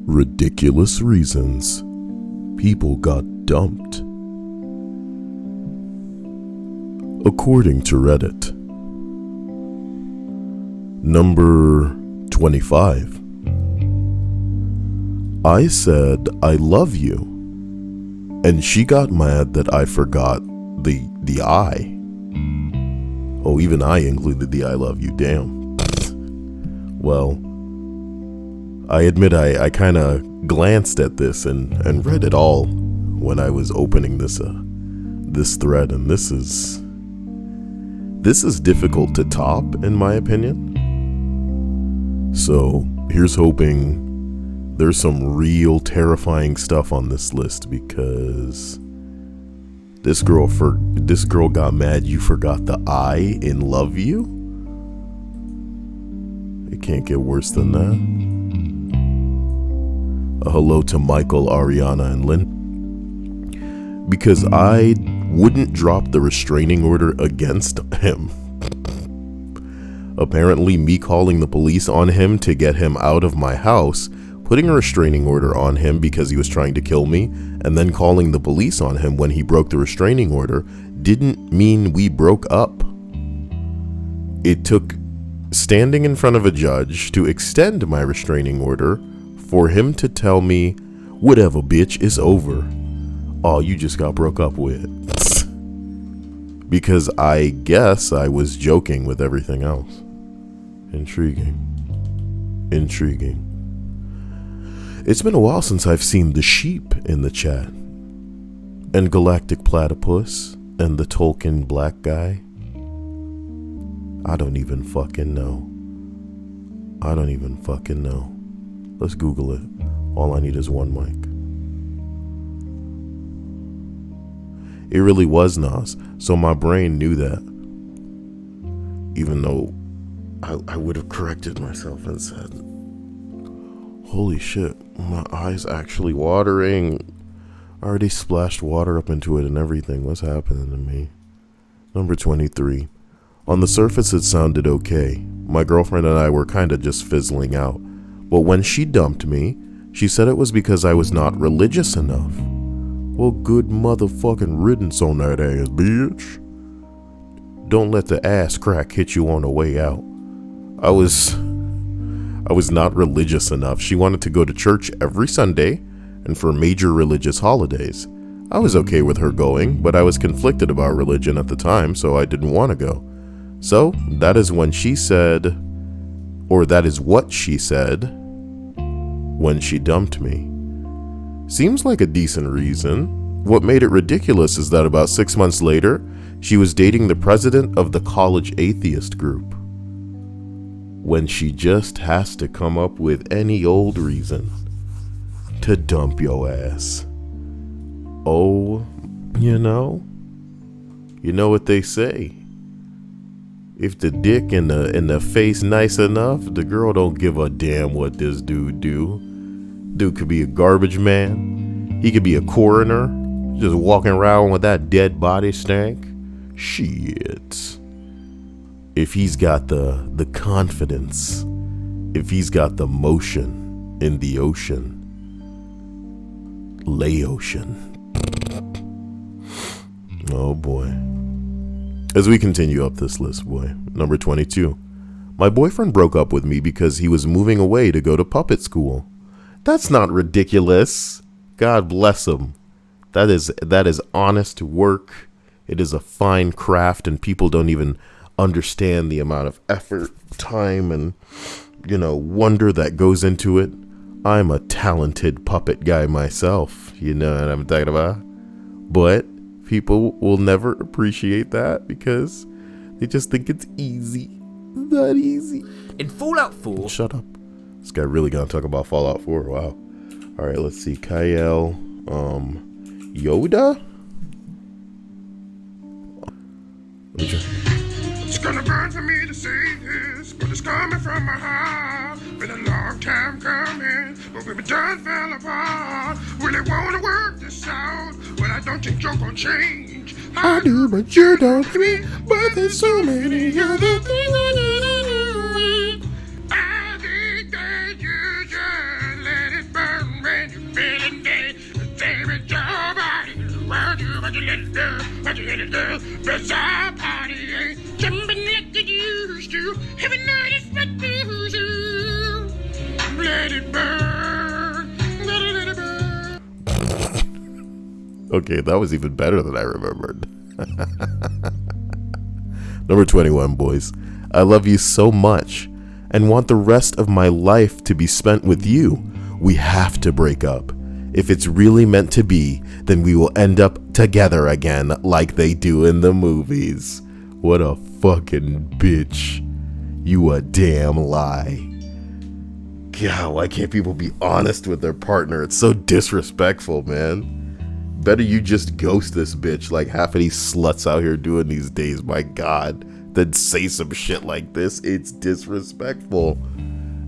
Ridiculous reasons people got dumped. According to Reddit. Number 25. I said I love you, and she got mad that I forgot the I. Oh, even I included the I love you, damn. Well, I admit I kind of glanced at this and read it all when I was opening this thread, and this is difficult to top, in my opinion. So here's hoping there's some real terrifying stuff on this list, because this girl got mad you forgot the I in love you. It can't get worse than that. A hello to Michael, Ariana, and Lynn. Because I wouldn't drop the restraining order against him. Apparently, me calling the police on him to get him out of my house, putting a restraining order on him because he was trying to kill me, and then calling the police on him when he broke the restraining order didn't mean we broke up. It took standing in front of a judge to extend my restraining order for him to tell me, whatever, bitch, it's over. Oh, you just got broke up with. Because I guess I was joking with everything else. Intriguing. It's been a while since I've seen the sheep in the chat, and Galactic Platypus, and the Tolkien black guy. I don't even fucking know. Let's Google it. All I need is one mic. It really was Nas, so my brain knew that. Even though I would have corrected myself and said, holy shit, my eye's actually watering. I already splashed water up into it and everything. What's happening to me? Number 23. On the surface, it sounded okay. My girlfriend and I were kind of just fizzling out. But when she dumped me, she said it was because I was not religious enough. Well, good motherfucking riddance on that ass, bitch. Don't let the ass crack hit you on the way out. I was not religious enough. She wanted to go to church every Sunday and for major religious holidays. I was okay with her going, but I was conflicted about religion at the time, so I didn't want to go. So that is what she said when she dumped me. Seems like a decent reason. What made it ridiculous is that about 6 months later, she was dating the president of the college atheist group. When she just has to come up with any old reason to dump your ass. Oh, you know what they say. If the dick in the face nice enough, the girl don't give a damn what this dude do. Dude could be a garbage man. He could be a coroner, just walking around with that dead body stank. Shit. If he's got the confidence, if he's got the motion in the ocean, Laocean. Oh boy. As we continue up this list, boy. Number 22. My boyfriend broke up with me because he was moving away to go to puppet school. That's not ridiculous. God bless him. That is honest work. It is a fine craft, and people don't even understand the amount of effort, time, and wonder that goes into it. I'm a talented puppet guy myself. You know what I'm talking about? But people will never appreciate that because they just think it's easy. It's not easy. In Fallout 4... Shut up. This guy really gonna talk about Fallout 4. Wow. Alright, let's see. Cyael. Yoda? It's gonna burn for me to say this, but it's coming from my heart. Been a long time coming, but we done fell apart. Really wanna work this out, but I don't think you're gonna change. I do, but you don't. But there's so many other things I need to do. I think that you just let it burn. Every night it's what moves you. Let it burn. Let it burn. Okay, that was even better than I remembered. Number 21, boys. I love you so much and want the rest of my life to be spent with you. We have to break up. If it's really meant to be, then we will end up together again like they do in the movies. What a fucking bitch. You a damn lie. God, why can't people be honest with their partner? It's so disrespectful, man. Better you just ghost this bitch like half of these sluts out here doing these days, my God, than say some shit like this. It's disrespectful.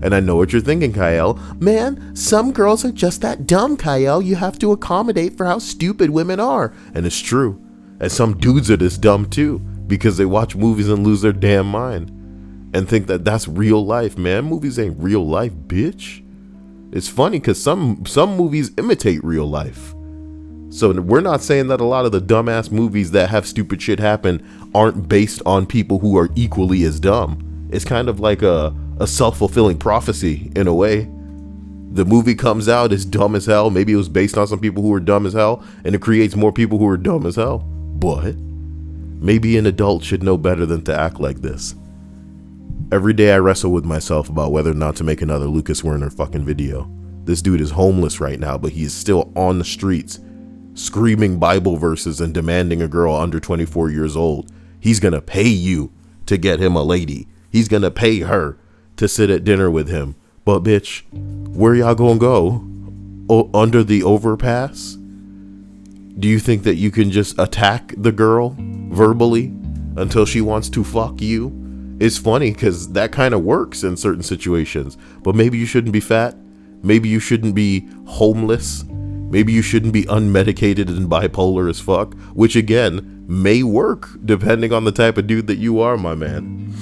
And I know what you're thinking, Cyael. Man, some girls are just that dumb, Cyael. You have to accommodate for how stupid women are. And it's true. And some dudes are this dumb too, because they watch movies and lose their damn mind and think that that's real life, man. Movies ain't real life, bitch. It's funny because some movies imitate real life. So we're not saying that a lot of the dumbass movies that have stupid shit happen aren't based on people who are equally as dumb. It's kind of like a self-fulfilling prophecy in a way. The movie comes out as dumb as hell. Maybe it was based on some people who are dumb as hell, and it creates more people who are dumb as hell. But maybe an adult should know better than to act like this. Every day I wrestle with myself about whether or not to make another Lucas Werner fucking video. This dude is homeless right now, but he is still on the streets, screaming Bible verses and demanding a girl under 24 years old. He's gonna pay you to get him a lady. He's gonna pay her to sit at dinner with him. But bitch, where y'all gonna go? Under the overpass? Do you think that you can just attack the girl verbally until she wants to fuck you? It's funny because that kind of works in certain situations. But maybe you shouldn't be fat. Maybe you shouldn't be homeless. Maybe you shouldn't be unmedicated and bipolar as fuck, which again may work depending on the type of dude that you are, my man.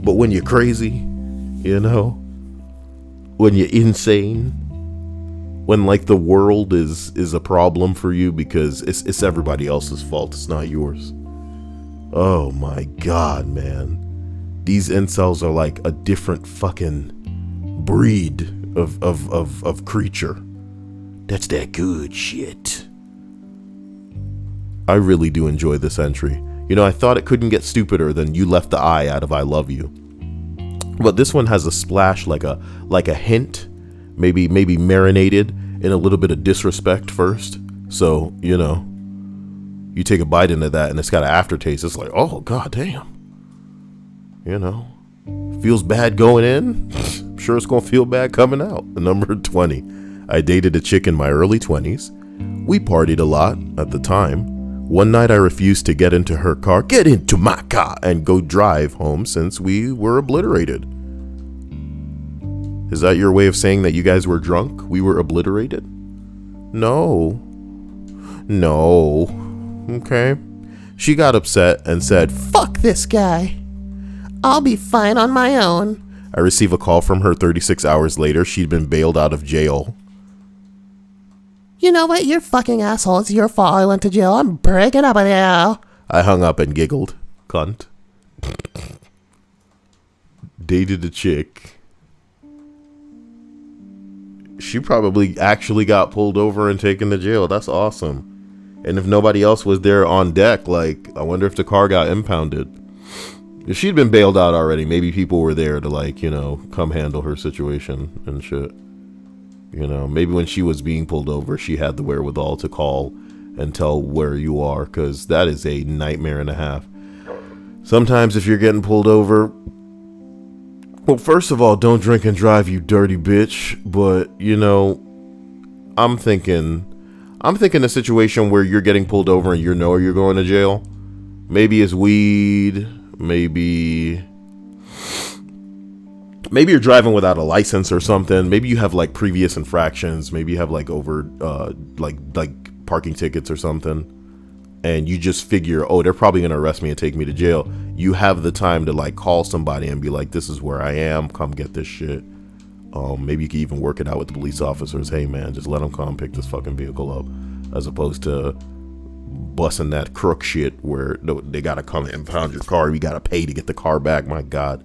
But when you're crazy, you know, when you're insane, when like the world is a problem for you because it's everybody else's fault, it's not yours. Oh my God, man. These incels are like a different fucking breed of creature. That's that good shit. I really do enjoy this entry. You know, I thought it couldn't get stupider than you left the I out of I love you. But this one has a splash, like a hint, maybe marinated in a little bit of disrespect first. So, you know, you take a bite into that and it's got an aftertaste. It's like, oh, God damn. You know, feels bad going in. I'm sure it's going to feel bad coming out. Number 20. I dated a chick in my early 20s. We partied a lot at the time. One night I refused to get into her car, get into my car, and go drive home since we were obliterated. Is that your way of saying that you guys were drunk? We were obliterated? No. Okay. She got upset and said, "Fuck this guy. I'll be fine on my own." I receive a call from her 36 hours later. She'd been bailed out of jail. "You know what? You're fucking asshole. It's your fault I went to jail. I'm breaking up with you." I hung up and giggled. Cunt. Dated a chick. She probably actually got pulled over and taken to jail. That's awesome. And if nobody else was there on deck, like, I wonder if the car got impounded. If she'd been bailed out already, maybe people were there to, like, you know, come handle her situation and shit. You know, maybe when she was being pulled over, she had the wherewithal to call and tell where you are, because that is a nightmare and a half. Sometimes if you're getting pulled over, well, first of all, don't drink and drive, you dirty bitch. But, you know, I'm thinking a situation where you're getting pulled over and you know you're going to jail. Maybe it's weed, maybe you're driving without a license or something. Maybe you have like previous infractions. Maybe you have like over like parking tickets or something. And you just figure, oh, they're probably going to arrest me and take me to jail. You have the time to like call somebody and be like, this is where I am. Come get this shit. Maybe you can even work it out with the police officers. Hey man, just let them come pick this fucking vehicle up, as opposed to busting that crook shit where they got to come and impound your car. You got to pay to get the car back. My God.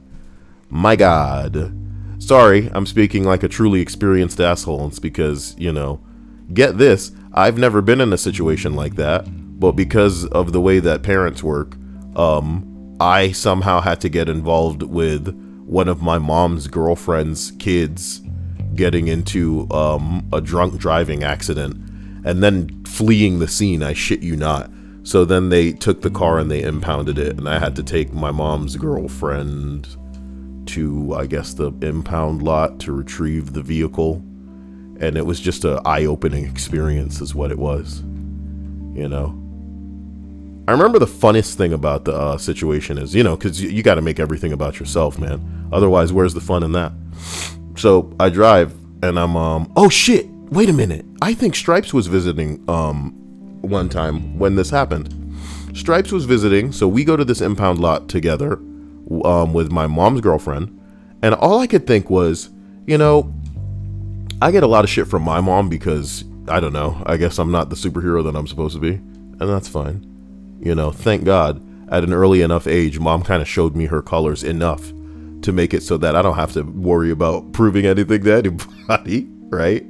My God. Sorry, I'm speaking like a truly experienced asshole. It's because, get this, I've never been in a situation like that, but because of the way that parents work, I somehow had to get involved with one of my mom's girlfriend's kids getting into a drunk driving accident and then fleeing the scene. I shit you not. So then they took the car and they impounded it, and I had to take my mom's girlfriend to, I guess, the impound lot to retrieve the vehicle. And it was just a eye-opening experience is what it was. I remember the funnest thing about the situation is, because you got to make everything about yourself, man. Otherwise, where's the fun in that? So I drive and I'm, oh shit, wait a minute. I think Stripes was visiting one time when this happened. Stripes was visiting, so we go to this impound lot together with my mom's girlfriend. And all I could think was, I get a lot of shit from my mom because, I don't know, I guess I'm not the superhero that I'm supposed to be. And that's fine. Thank God, at an early enough age, mom kind of showed me her colors enough to make it so that I don't have to worry about proving anything to anybody, right?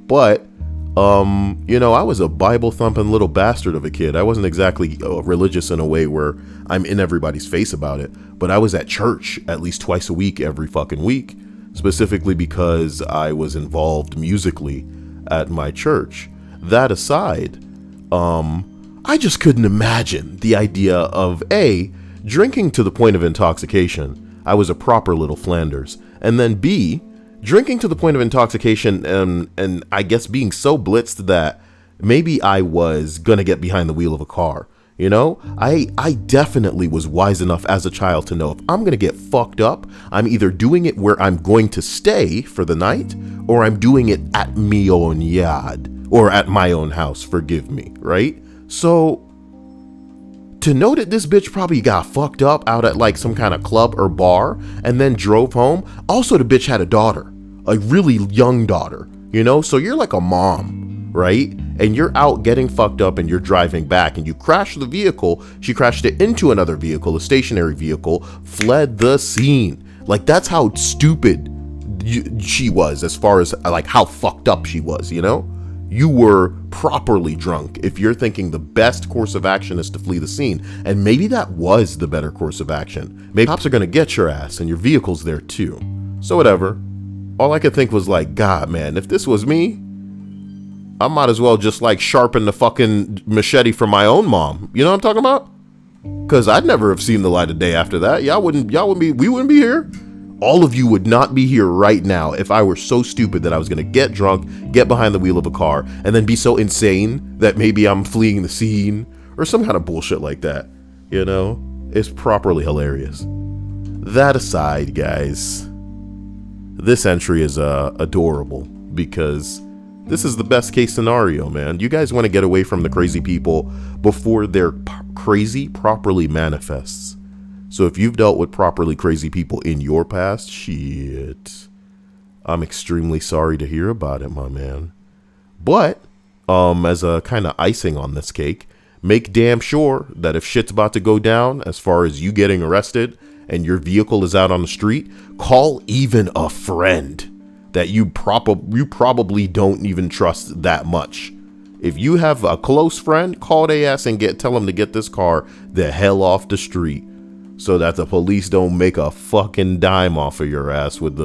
But, I was a Bible thumping little bastard of a kid. I wasn't exactly religious in a way where I'm in everybody's face about it, but I was at church at least twice a week, every fucking week, specifically because I was involved musically at my church. That aside, I just couldn't imagine the idea of A, drinking to the point of intoxication. I was a proper little Flanders. And then B, drinking to the point of intoxication and I guess being so blitzed that maybe I was gonna get behind the wheel of a car. I definitely was wise enough as a child to know if I'm gonna get fucked up, I'm either doing it where I'm going to stay for the night, or I'm doing it at me own yard, or at my own house, forgive me, right? So, to know that this bitch probably got fucked up out at like some kind of club or bar and then drove home. Also, the bitch had a daughter, a really young daughter, so you're like a mom, right? And you're out getting fucked up and you're driving back and you crash the vehicle. She crashed it into another vehicle, a stationary vehicle, fled the scene. Like, that's how stupid she was as far as like how fucked up she was, You were properly drunk if you're thinking the best course of action is to flee the scene. And maybe that was the better course of action. Maybe cops are going to get your ass and your vehicle's there too. So whatever. All I could think was like, God, man, if this was me, I might as well just like sharpen the fucking machete from my own mom. You know what I'm talking about? Because I'd never have seen the light of day after that. We wouldn't be here. All of you would not be here right now if I were so stupid that I was going to get drunk, get behind the wheel of a car, and then be so insane that maybe I'm fleeing the scene or some kind of bullshit like that. It's properly hilarious. That aside, guys, this entry is adorable because this is the best case scenario, man. You guys want to get away from the crazy people before their crazy properly manifests. So if you've dealt with properly crazy people in your past, shit, I'm extremely sorry to hear about it, my man. But, as a kind of icing on this cake, make damn sure that if shit's about to go down, as far as you getting arrested and your vehicle is out on the street, call even a friend that you probably don't even trust that much. If you have a close friend, call their ass and tell them to get this car the hell off the street, so that the police don't make a fucking dime off of your ass with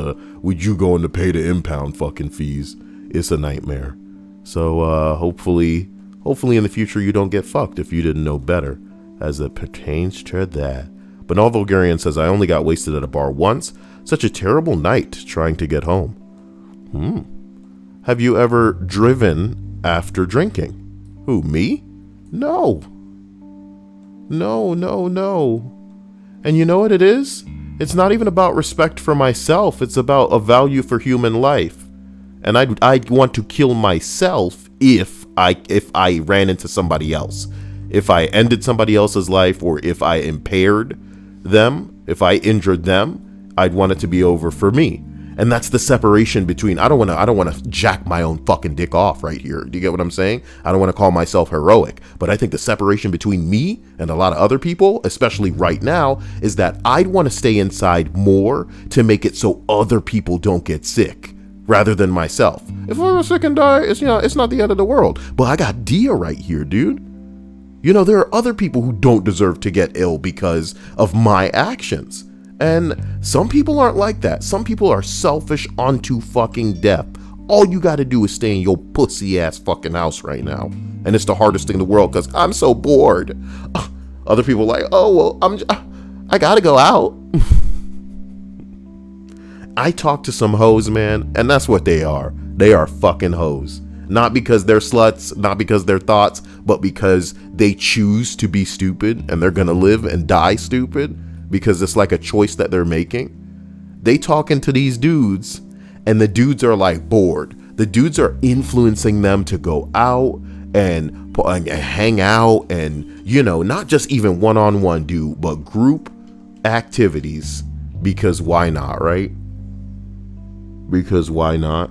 you going to pay the impound fucking fees. It's a nightmare. So hopefully in the future you don't get fucked if you didn't know better as it pertains to that. Banal Vulgarian says, I only got wasted at a bar once. Such a terrible night trying to get home. Have you ever driven after drinking? Who, me? No. And you know what it is? It's not even about respect for myself. It's about a value for human life. And I'd want to kill myself if I ran into somebody else. If I ended somebody else's life, or if I impaired them, if I injured them, I'd want it to be over for me. And that's the separation between, I don't want to jack my own fucking dick off right here. Do you get what I'm saying? I don't want to call myself heroic, but I think the separation between me and a lot of other people, especially right now, is that I'd want to stay inside more to make it so other people don't get sick rather than myself. If I was sick and die, it's not the end of the world. But I got Dia right here, dude. There are other people who don't deserve to get ill because of my actions. And some people aren't like that. Some people are selfish unto fucking death. All you got to do is stay in your pussy ass fucking house right now. And it's the hardest thing in the world because I'm so bored. Other people are like, oh, well, I got to go out. I talk to some hoes, man, and that's what they are. They are fucking hoes. Not because they're sluts, not because they're thoughts, but because they choose to be stupid and they're going to live and die stupid. Because it's like a choice that they're making. They talking to these dudes and the dudes are like bored. The dudes are influencing them to go out and hang out and, not just even one-on-one but group activities. Because why not, right? Because why not?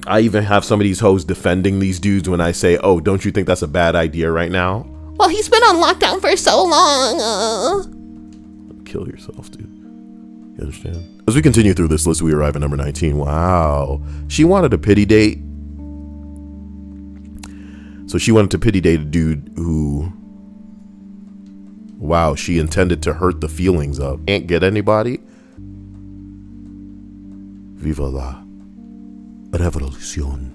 I even have some of these hoes defending these dudes when I say, oh, don't you think that's a bad idea right now? Well, he's been on lockdown for so long. Kill yourself, dude. You understand? As we continue through this list, we arrive at number 19. Wow. She wanted a pity date. So she wanted to pity date a dude who, wow, she intended to hurt the feelings of. Can't get anybody. Viva la revolucion.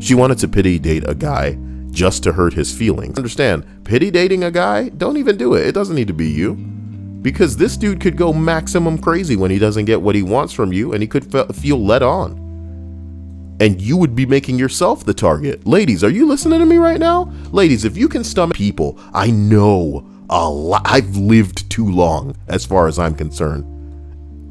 She wanted to pity date a guy just to hurt his feelings. Understand, pity dating a guy, don't even do it. It doesn't need to be you. Because this dude could go maximum crazy when he doesn't get what he wants from you and he could feel let on. And you would be making yourself the target. Ladies, are you listening to me right now? Ladies, if you can stomach people, I know a lot. I've lived too long as far as I'm concerned.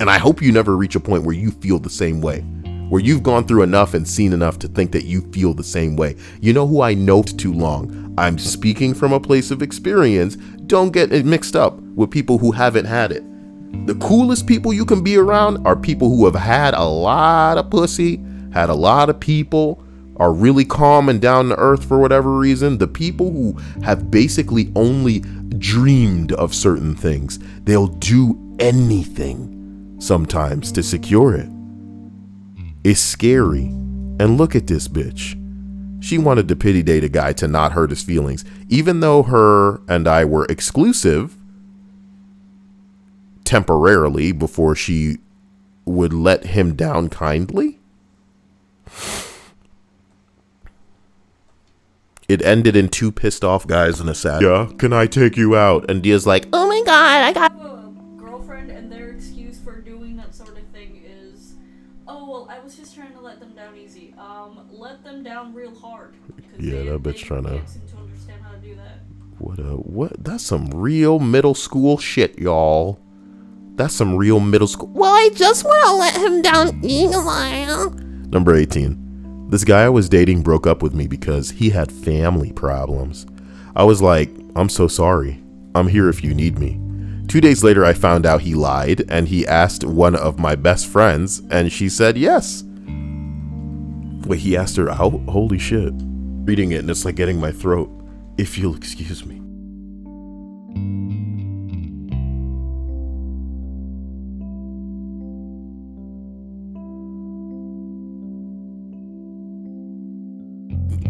And I hope you never reach a point where you feel the same way. Where you've gone through enough and seen enough to think that you feel the same way. You know who I know too long? I'm speaking from a place of experience. Don't get it mixed up with people who haven't had it. The coolest people you can be around are people who have had a lot of pussy, had a lot of people, are really calm and down to earth for whatever reason. The people who have basically only dreamed of certain things, they'll do anything sometimes to secure it. It's scary. And look at this bitch. She wanted to pity date a guy to not hurt his feelings. Even though her and I were exclusive temporarily before she would let him down kindly. It ended in two pissed off guys and a sad, yeah, can I take you out? And Dia's like, Oh my god, I got A girlfriend and their excuse for doing that sort of thing is, oh well, I was just trying to let them down easy. Let them down real hard. yeah, that bitch trying to. Can't seem to understand how to do that. What? That's some real middle school shit, y'all. That's some real middle school. Well, I just want to let him down meanwhile. Number 18. This guy I was dating broke up with me because he had family problems. I was like, I'm so sorry. I'm here if you need me. 2 days later, I found out he lied and he asked one of my best friends and she said yes. Wait, he asked her out? Holy shit. Reading it and it's like getting my throat. If you'll excuse me.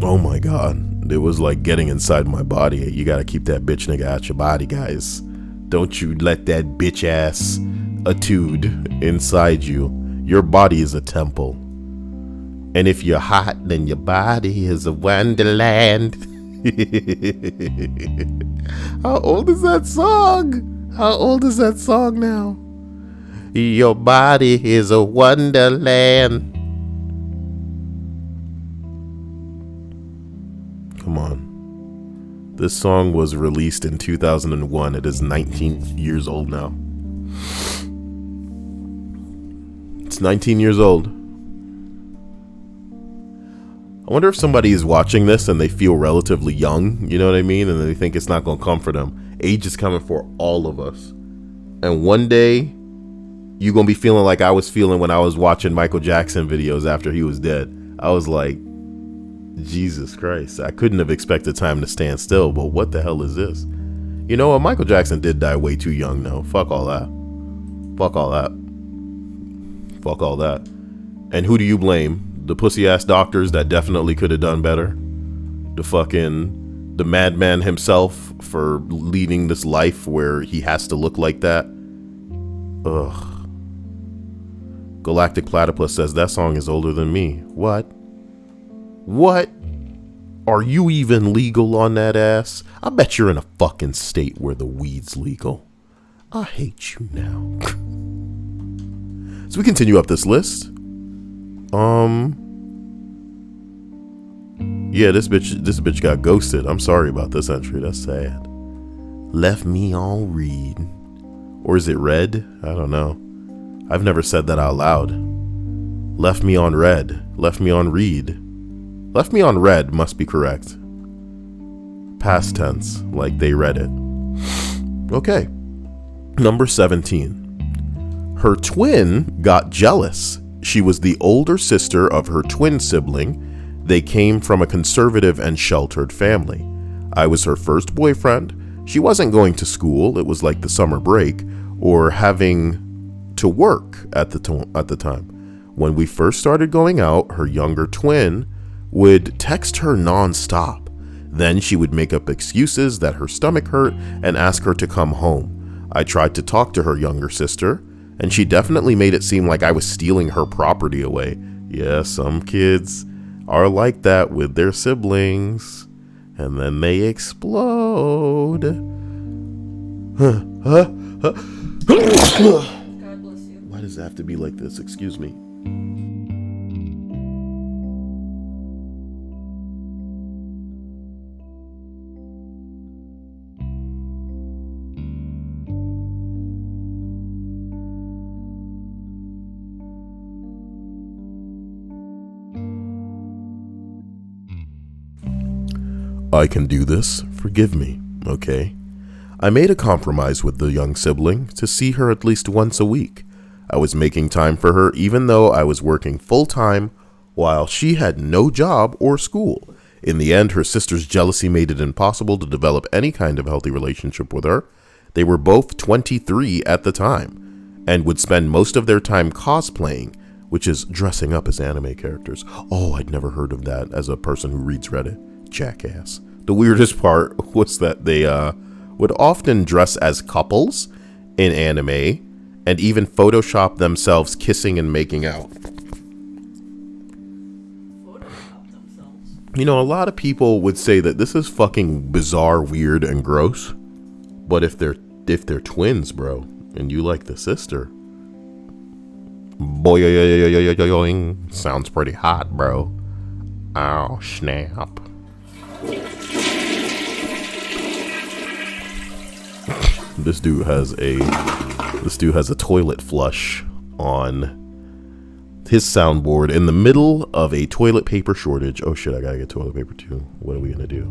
Oh my god, it was like getting inside my body. You gotta keep that bitch nigga out your body, guys. Don't you let that bitch ass etude inside you. Your body is a temple. And if you're hot, then your body is a wonderland. How old is that song? How old is that song now? Your body is a wonderland. Come on. This song was released in 2001. It is 19 years old now. It's 19 years old. I wonder if somebody is watching this and they feel relatively young, you know what I mean? And they think it's not going to come for them. Age is coming for all of us. And one day, you gonna be feeling like I was feeling when I was watching Michael Jackson videos after he was dead. I was like, Jesus Christ, I couldn't have expected time to stand still, but what the hell is this? You know what? Michael Jackson did die way too young, though. Fuck all that. Fuck all that. Fuck all that. And who do you blame? The pussy ass doctors that definitely could have done better? The madman himself for leading this life where he has to look like that? Ugh. Galactic Platypus says that song is older than me. What? What? Are you even legal on that ass? I bet you're in a fucking state where the weed's legal. I hate you now. So we continue up this list. Yeah, this bitch got ghosted. I'm sorry about this entry. That's sad. Left me on read. Or is it red? I don't know. I've never said that out loud. Left me on red. Left me on read. Left me on red must be correct. Past tense, like they read it. Okay. Number 17. Her twin got jealous. She was the older sister of her twin sibling. They came from a conservative and sheltered family. I was her first boyfriend. She wasn't going to school. It was like the summer break, or having to work at the time. When we first started going out, her younger twin would text her nonstop. Then she would make up excuses that her stomach hurt and ask her to come home. I tried to talk to her younger sister, and she definitely made it seem like I was stealing her property away. Yeah, some kids are like that with their siblings, and then they explode. God bless you. Why does it have to be like this? Excuse me. I can do this. Forgive me, okay? I made a compromise with the young sibling to see her at least once a week. I was making time for her even though I was working full-time while she had no job or school. In the end, her sister's jealousy made it impossible to develop any kind of healthy relationship with her. They were both 23 at the time and would spend most of their time cosplaying, which is dressing up as anime characters. Oh, I'd never heard of that as a person who reads Reddit. Jackass. The weirdest part was that they would often dress as couples in anime and even Photoshop themselves kissing and making out. Photoshop themselves. You know, a lot of people would say that this is fucking bizarre, weird, and gross. But if they're twins, bro, and you like the sister, boy, sounds pretty hot, bro. Oh, snap. This dude has a toilet flush on his soundboard in the middle of a toilet paper shortage. Oh shit, I gotta get toilet paper too. What are we gonna do?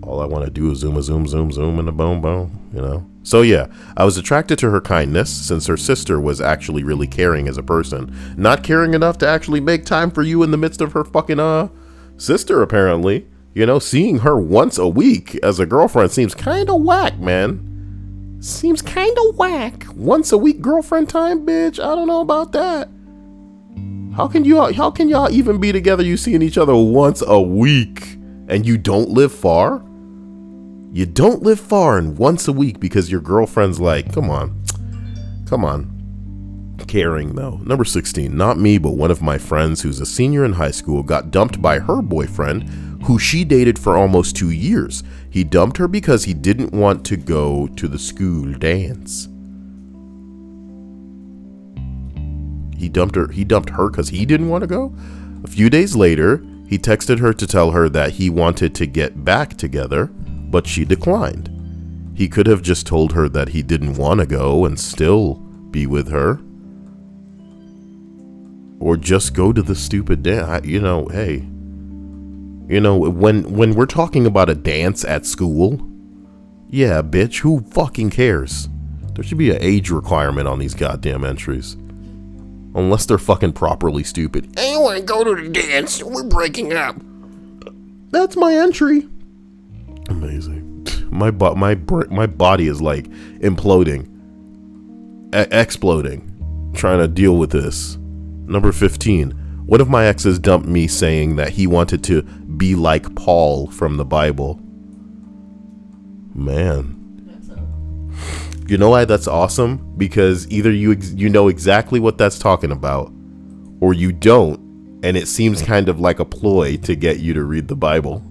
All I want to do is zoom, and a boom, you know? So yeah, I was attracted to her kindness since her sister was actually really caring as a person. Not caring enough to actually make time for you in the midst of her fucking sister, apparently. You know, seeing her once a week as a girlfriend seems kind of whack, man. Seems kind of whack. Once a week girlfriend time, bitch. I don't know about that. How can y'all even be together? You seeing each other once a week and you don't live far? You don't live far and once a week because your girlfriend's like, come on. Caring though. Number 16, not me, but one of my friends who's a senior in high school got dumped by her boyfriend who she dated for almost 2 years. He dumped her because he didn't want to go to the school dance. He dumped her because he didn't want to go? A few days later, he texted her to tell her that he wanted to get back together, but she declined. He could have just told her that he didn't want to go and still be with her. Or just go to the stupid dance. You know, hey. You know, when we're talking about a dance at school, yeah, bitch, who fucking cares? There should be an age requirement on these goddamn entries. Unless they're fucking properly stupid. I don't want to go to the dance. We're breaking up. That's my entry. Amazing. My body is like imploding. Exploding. Trying to deal with this. Number 15. One of my exes dumped me saying that he wanted to be like Paul from the Bible. Man. You know why that's awesome? Because either you know exactly what that's talking about, or you don't, and it seems kind of like a ploy to get you to read the Bible.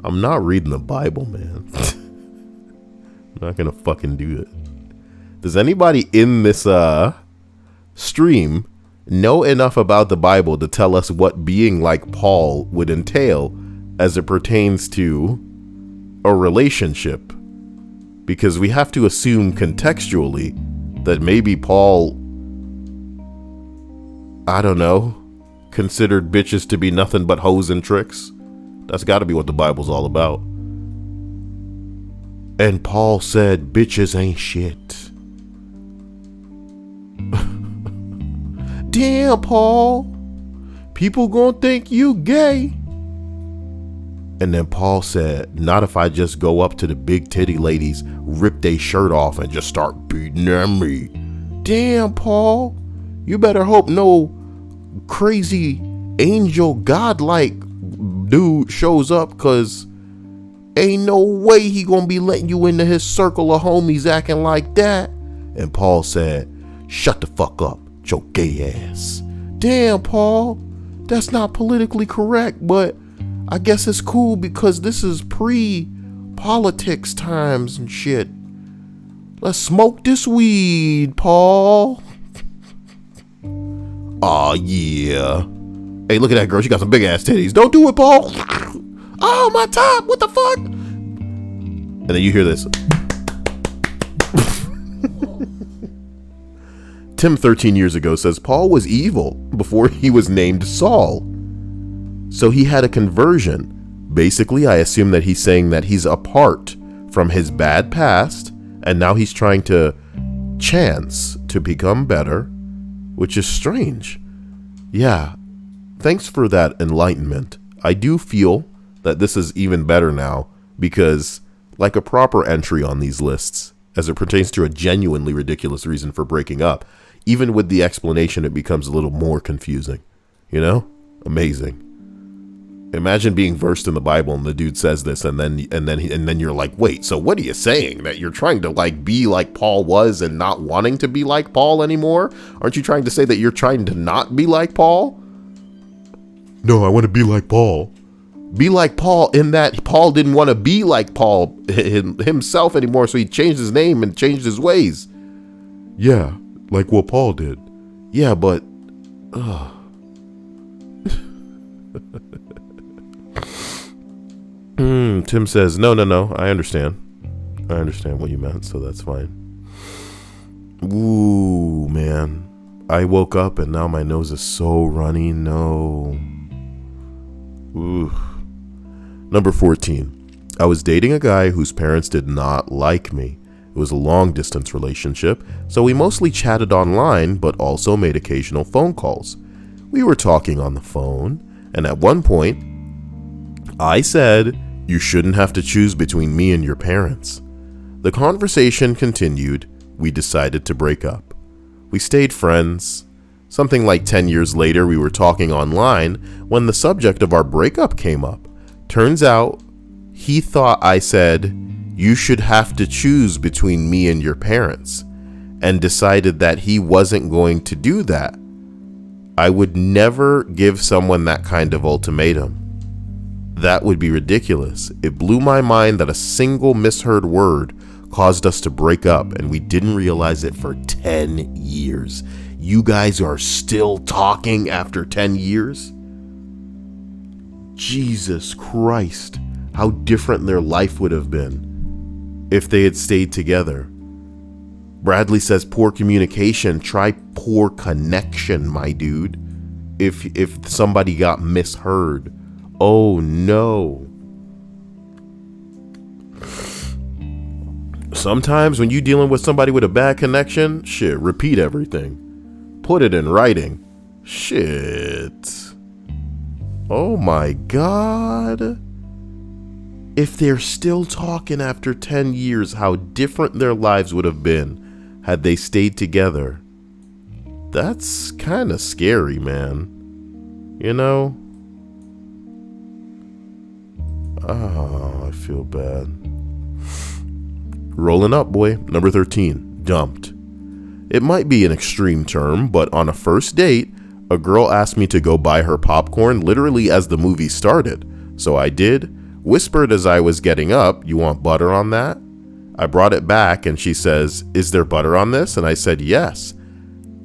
I'm not reading the Bible, man. I'm not gonna fucking do it. Does anybody in this stream know enough about the Bible to tell us what being like Paul would entail as it pertains to a relationship? Because we have to assume contextually that maybe Paul, I don't know, considered bitches to be nothing but hoes and tricks. That's got to be what the Bible's all about. And Paul said, bitches ain't shit. Damn, Paul. People gonna think you gay. And then Paul said, not if I just go up to the big titty ladies, rip their shirt off, and just start beating on me. Damn, Paul. You better hope no crazy angel godlike dude shows up, because ain't no way he gonna be letting you into his circle of homies acting like that. And Paul said, shut the fuck up, your gay ass. Damn, Paul. That's not politically correct, but I guess it's cool because this is pre-politics times and shit. Let's smoke this weed, Paul. Aw, yeah. Hey, look at that girl. She got some big ass titties. Don't do it, Paul. Oh, my top. What the fuck? And then you hear this. Tim 13 years ago says Paul was evil before he was named Saul. So he had a conversion. Basically, I assume that he's saying that he's apart from his bad past, and now he's trying to chance to become better, which is strange. Yeah, thanks for that enlightenment. I do feel that this is even better now, because like a proper entry on these lists, as it pertains to a genuinely ridiculous reason for breaking up, even with the explanation, it becomes a little more confusing. You know? Amazing. Imagine being versed in the Bible and the dude says this, and then you're like, wait, so what are you saying? That you're trying to like be like Paul was and not wanting to be like Paul anymore? Aren't you trying to say that you're trying to not be like Paul? No, I want to be like Paul. Be like Paul in that Paul didn't want to be like Paul himself anymore, so he changed his name and changed his ways. Yeah, like what Paul did. Yeah, but Tim says, no, I understand. I understand what you meant, so that's fine. Ooh, man. I woke up and now my nose is so runny. No. Ooh. Number 14. I was dating a guy whose parents did not like me. It was a long-distance relationship, so we mostly chatted online, but also made occasional phone calls. We were talking on the phone, and at one point, I said, you shouldn't have to choose between me and your parents. The conversation continued. We decided to break up. We stayed friends. Something like 10 years later, we were talking online when the subject of our breakup came up. Turns out, he thought I said, you should have to choose between me and your parents, and decided that he wasn't going to do that. I would never give someone that kind of ultimatum. That would be ridiculous. It blew my mind that a single misheard word caused us to break up, and we didn't realize it for 10 years. You guys are still talking after 10 years? Jesus Christ, how different their life would have been if they had stayed together. Bradley says poor communication. Try poor connection, my dude. If somebody got misheard. Oh no. Sometimes when you dealing with somebody with a bad connection, shit, repeat everything. Put it in writing. Shit. Oh my God. If they're still talking after 10 years, how different their lives would have been had they stayed together. That's kind of scary, man. You know? Oh, I feel bad. Rolling up, boy. Number 13. Dumped. It might be an extreme term, but on a first date, a girl asked me to go buy her popcorn literally as the movie started. So I did. Whispered as I was getting up, "You want butter on that?" I brought it back and she says, "Is there butter on this?" And I said, "Yes."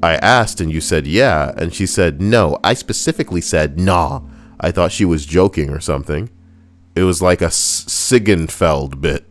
I asked and you said, "Yeah." And she said, "No, I specifically said, nah." I thought she was joking or something. It was like a Sigenfeld bit.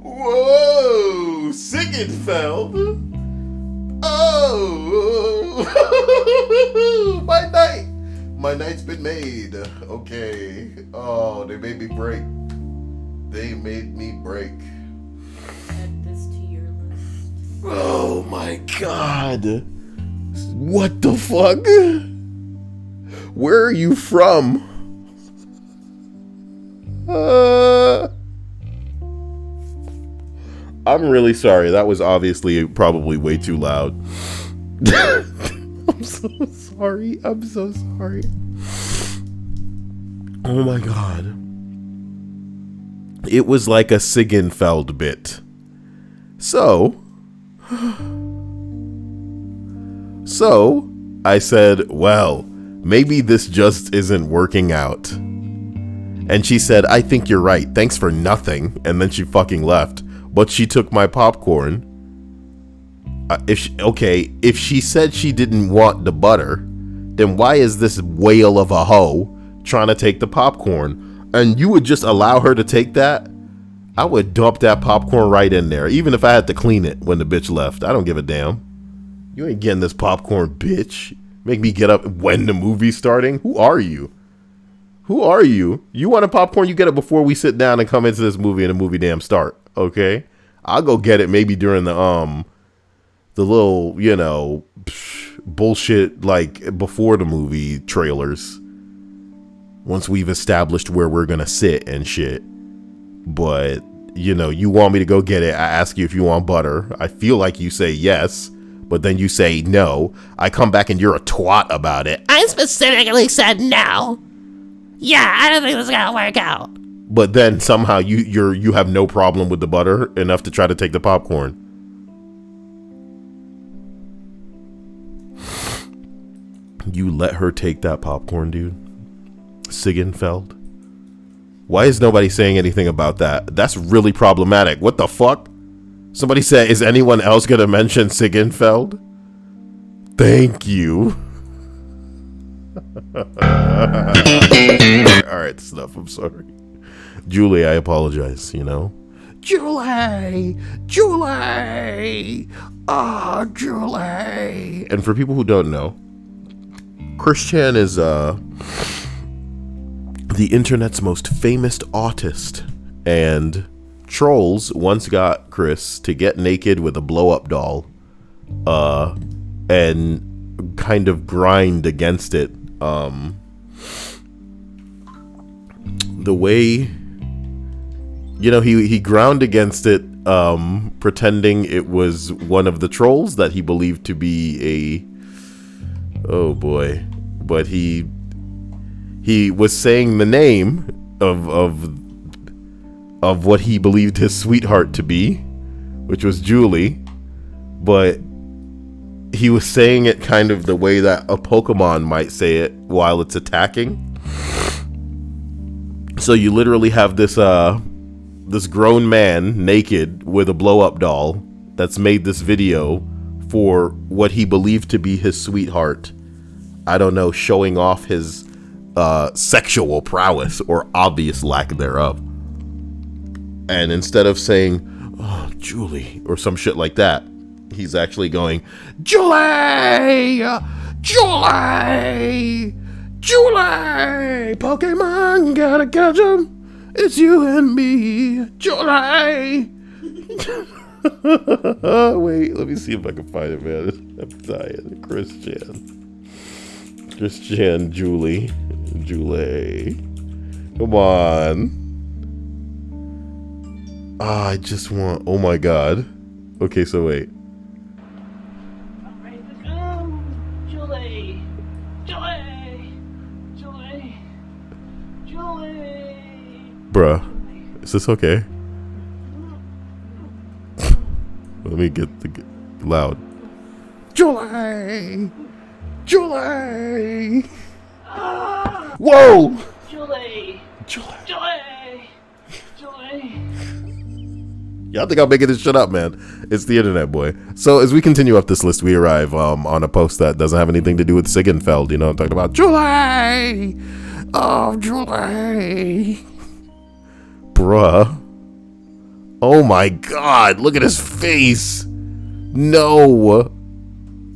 Whoa, Sigenfeld. Oh, my night's been made. Okay. Oh, they made me break. Add this to your list. Oh my God. What the fuck? Where are you from? I'm really sorry. That was obviously probably way too loud. I'm so sorry. Oh my God. It was like a Sigenfeld bit. So I said, "Well, maybe this just isn't working out." And she said, "I think you're right. Thanks for nothing." And then she fucking left. But she took my popcorn. If she said she didn't want the butter, then why is this whale of a hoe trying to take the popcorn? And you would just allow her to take that? I would dump that popcorn right in there, even if I had to clean it when the bitch left. I don't give a damn. You ain't getting this popcorn, bitch. Make me get up when the movie's starting? Who are you? You want a popcorn, you get it before we sit down and come into this movie and the movie damn start. Okay? I'll go get it maybe during the little, bullshit, like, before the movie trailers. Once we've established where we're gonna sit and shit. But, you want me to go get it. I ask you if you want butter. I feel like you say yes, but then you say no. I come back and you're a twat about it. I specifically said no. Yeah, I don't think this is gonna work out. But then somehow you have no problem with the butter enough to try to take the popcorn. You let her take that popcorn, dude? Sigenfeld? Why is nobody saying anything about that? That's really problematic. What the fuck? Somebody said, is anyone else gonna mention Sigenfeld? Thank you. Alright, enough. I'm sorry. Julie, I apologize, Julie! Ah, Julie! And for people who don't know, Chris Chan is the internet's most famous autist, and trolls once got Chris to get naked with a blow-up doll and kind of grind against it. The way, he ground against it, pretending it was one of the trolls that he believed to be oh boy, but he was saying the name of what he believed his sweetheart to be, which was Julie, but he was saying it kind of the way that a Pokemon might say it while it's attacking. So you literally have this grown man naked with a blow-up doll that's made this video for what he believed to be his sweetheart. I don't know, showing off his sexual prowess or obvious lack thereof. And instead of saying, "Oh, Julie," or some shit like that, he's actually going, "Julie! Julie! Julie! Pokemon, gotta catch 'em. It's you and me, Julie!" Wait, let me see if I can find it, man. I'm dying. Christian, Julie. Come on. I just want, oh my god. Okay, so wait. Alright, let's go! Julie! Bruh, is this okay? Let me get the loud. Julie! Whoa! Julie! Y'all think I'm making this shit up, man. It's the internet, boy. So as we continue up this list, we arrive on a post that doesn't have anything to do with Siggenfeld. You know, I'm talking about Julie! Oh, Julie! Bruh. Oh my god, look at his face! No!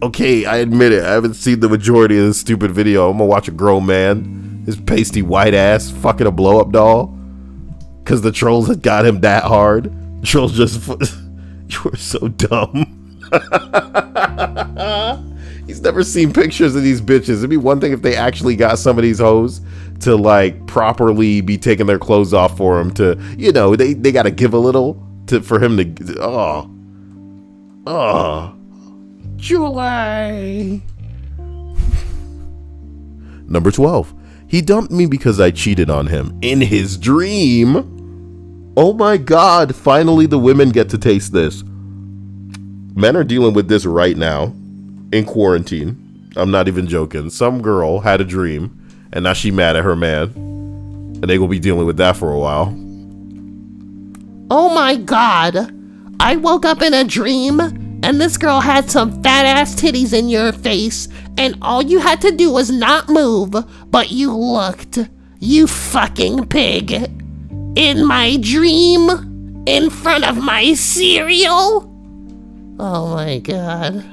Okay, I admit it, I haven't seen the majority of this stupid video. I'm gonna watch a grown man, his pasty white ass, fucking a blow-up doll. Cause the trolls had got him that hard. Trolls just, you were so dumb. He's never seen pictures of these bitches. It'd be one thing if they actually got some of these hoes to like properly be taking their clothes off for him to, you know, they gotta give a little to for him to, Julie. Number 12. He dumped me because I cheated on him in his dream. Oh my god, finally the women get to taste this. Men are dealing with this right now in quarantine. I'm not even joking. Some girl had a dream and now she mad at her man. And they gonna be dealing with that for a while. Oh my god. I woke up in a dream and this girl had some fat ass titties in your face and all you had to do was not move, but you looked. You fucking pig. In my dream? In front of my cereal? Oh my god.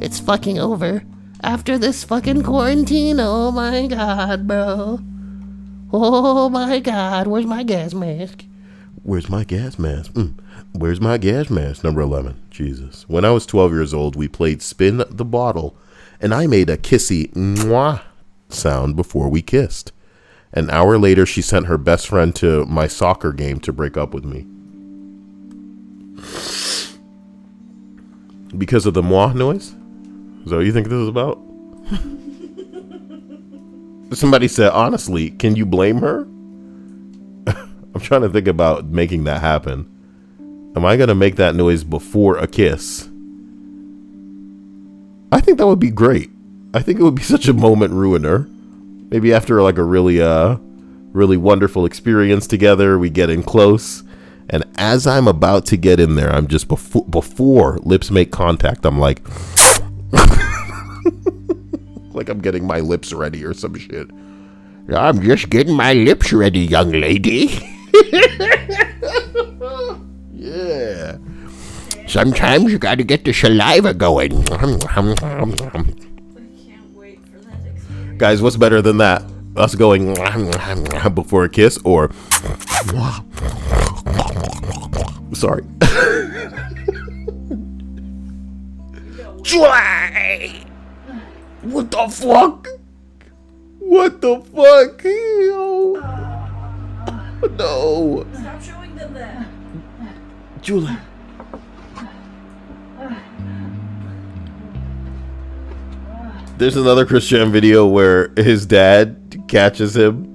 It's fucking over. After this fucking quarantine, oh my god, bro. Oh my god, where's my gas mask? Where's my gas mask? Where's my gas mask? Number 11. Jesus. When I was 12 years old, we played Spin the Bottle, and I made a kissy mwah sound before we kissed. An hour later, she sent her best friend to my soccer game to break up with me. Because of the moi noise? Is that what you think this is about? Somebody said, honestly, can you blame her? I'm trying to think about making that happen. Am I going to make that noise before a kiss? I think that would be great. I think it would be such a moment ruiner. Maybe after like a really wonderful experience together, we get in close. And as I'm about to get in there, I'm just before lips make contact, I'm like, like I'm getting my lips ready or some shit. I'm just getting my lips ready, young lady. Yeah. Sometimes you gotta get the saliva going. I can't wait for that experience. Guys, what's better than that? Us going before a kiss or sorry. What the fuck? What the fuck? Yo. No. Stop showing them that. Julie. There's another Christian video where his dad catches him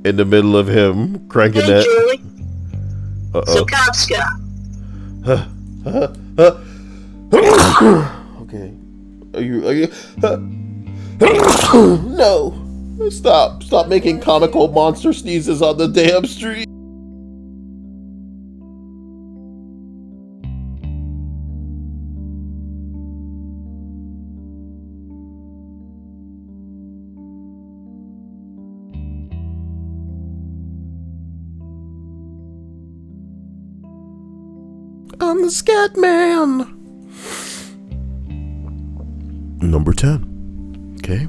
in the middle of him cranking Hey, that. Julie. Uh-oh. Sukowska. Okay. Are you No. Stop making comical monster sneezes on the damn street. I'm the scat man. Number 10. Okay.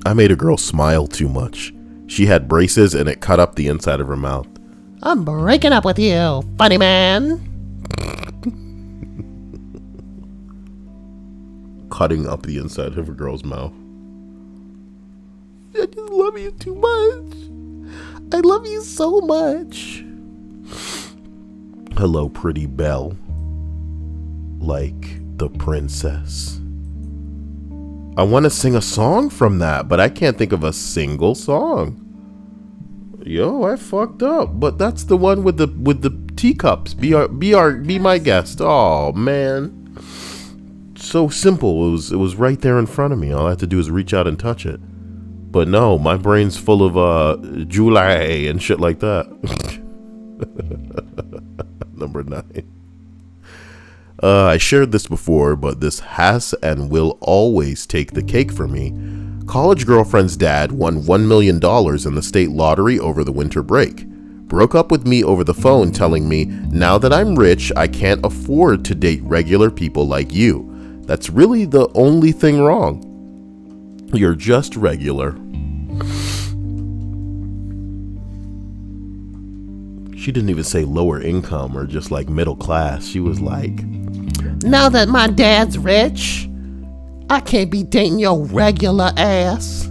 I made a girl smile too much. She had braces and it cut up the inside of her mouth. I'm breaking up with you, funny man. Cutting up the inside of a girl's mouth. I just love you too much. I love you so much. Hello, pretty belle. Like the princess. I want to sing a song from that, but I can't think of a single song. Yo, I fucked up. But that's the one with the teacups. Be my guest. Oh man. So simple. It was right there in front of me. All I had to do is reach out and touch it. But no, my brain's full of July and shit like that. Number 9. I shared this before, but this has and will always take the cake for me. College girlfriend's dad won $1 million in the state lottery over the winter break. Broke up with me over the phone, telling me, now that I'm rich, I can't afford to date regular people like you. That's really the only thing wrong. You're just regular. She didn't even say lower income or just like middle class. She was like, now that my dad's rich, I can't be dating your regular ass.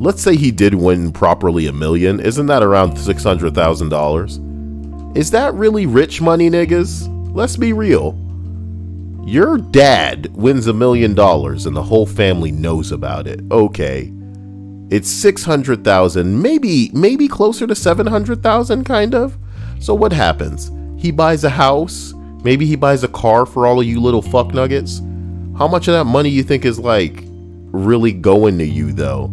let's say he did win properly $1 million. Isn't that around $600,000? Is that really rich money, niggas? Let's be real. Your dad wins $1 million and the whole family knows about it. Okay. It's 600,000, maybe closer to 700,000, kind of. So what happens? He buys a house. Maybe he buys a car for all of you little fuck nuggets. How much of that money you think is like really going to you though?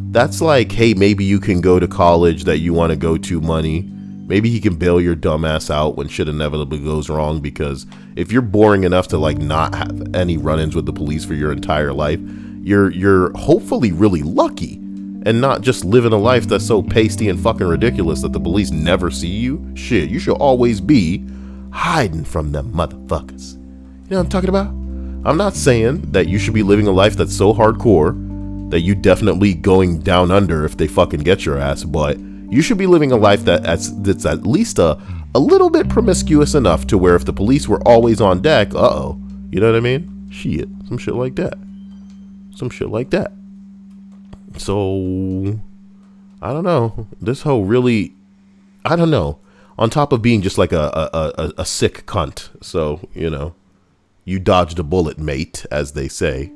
That's like, hey, maybe you can go to college that you want to go to money. Maybe he can bail your dumb ass out when shit inevitably goes wrong, because if you're boring enough to like not have any run-ins with the police for your entire life, you're hopefully really lucky and not just living a life that's so pasty and fucking ridiculous that the police never see you. Shit, you should always be hiding from them motherfuckers. You know what I'm talking about? I'm not saying that you should be living a life that's so hardcore that you definitely going down under if they fucking get your ass, but you should be living a life that's at least a little bit promiscuous enough to where if the police were always on deck, you know what I mean? Shit, some shit like that. So, I don't know. This hoe really, I don't know. On top of being just like a sick cunt. So, you know, you dodged a bullet, mate, as they say.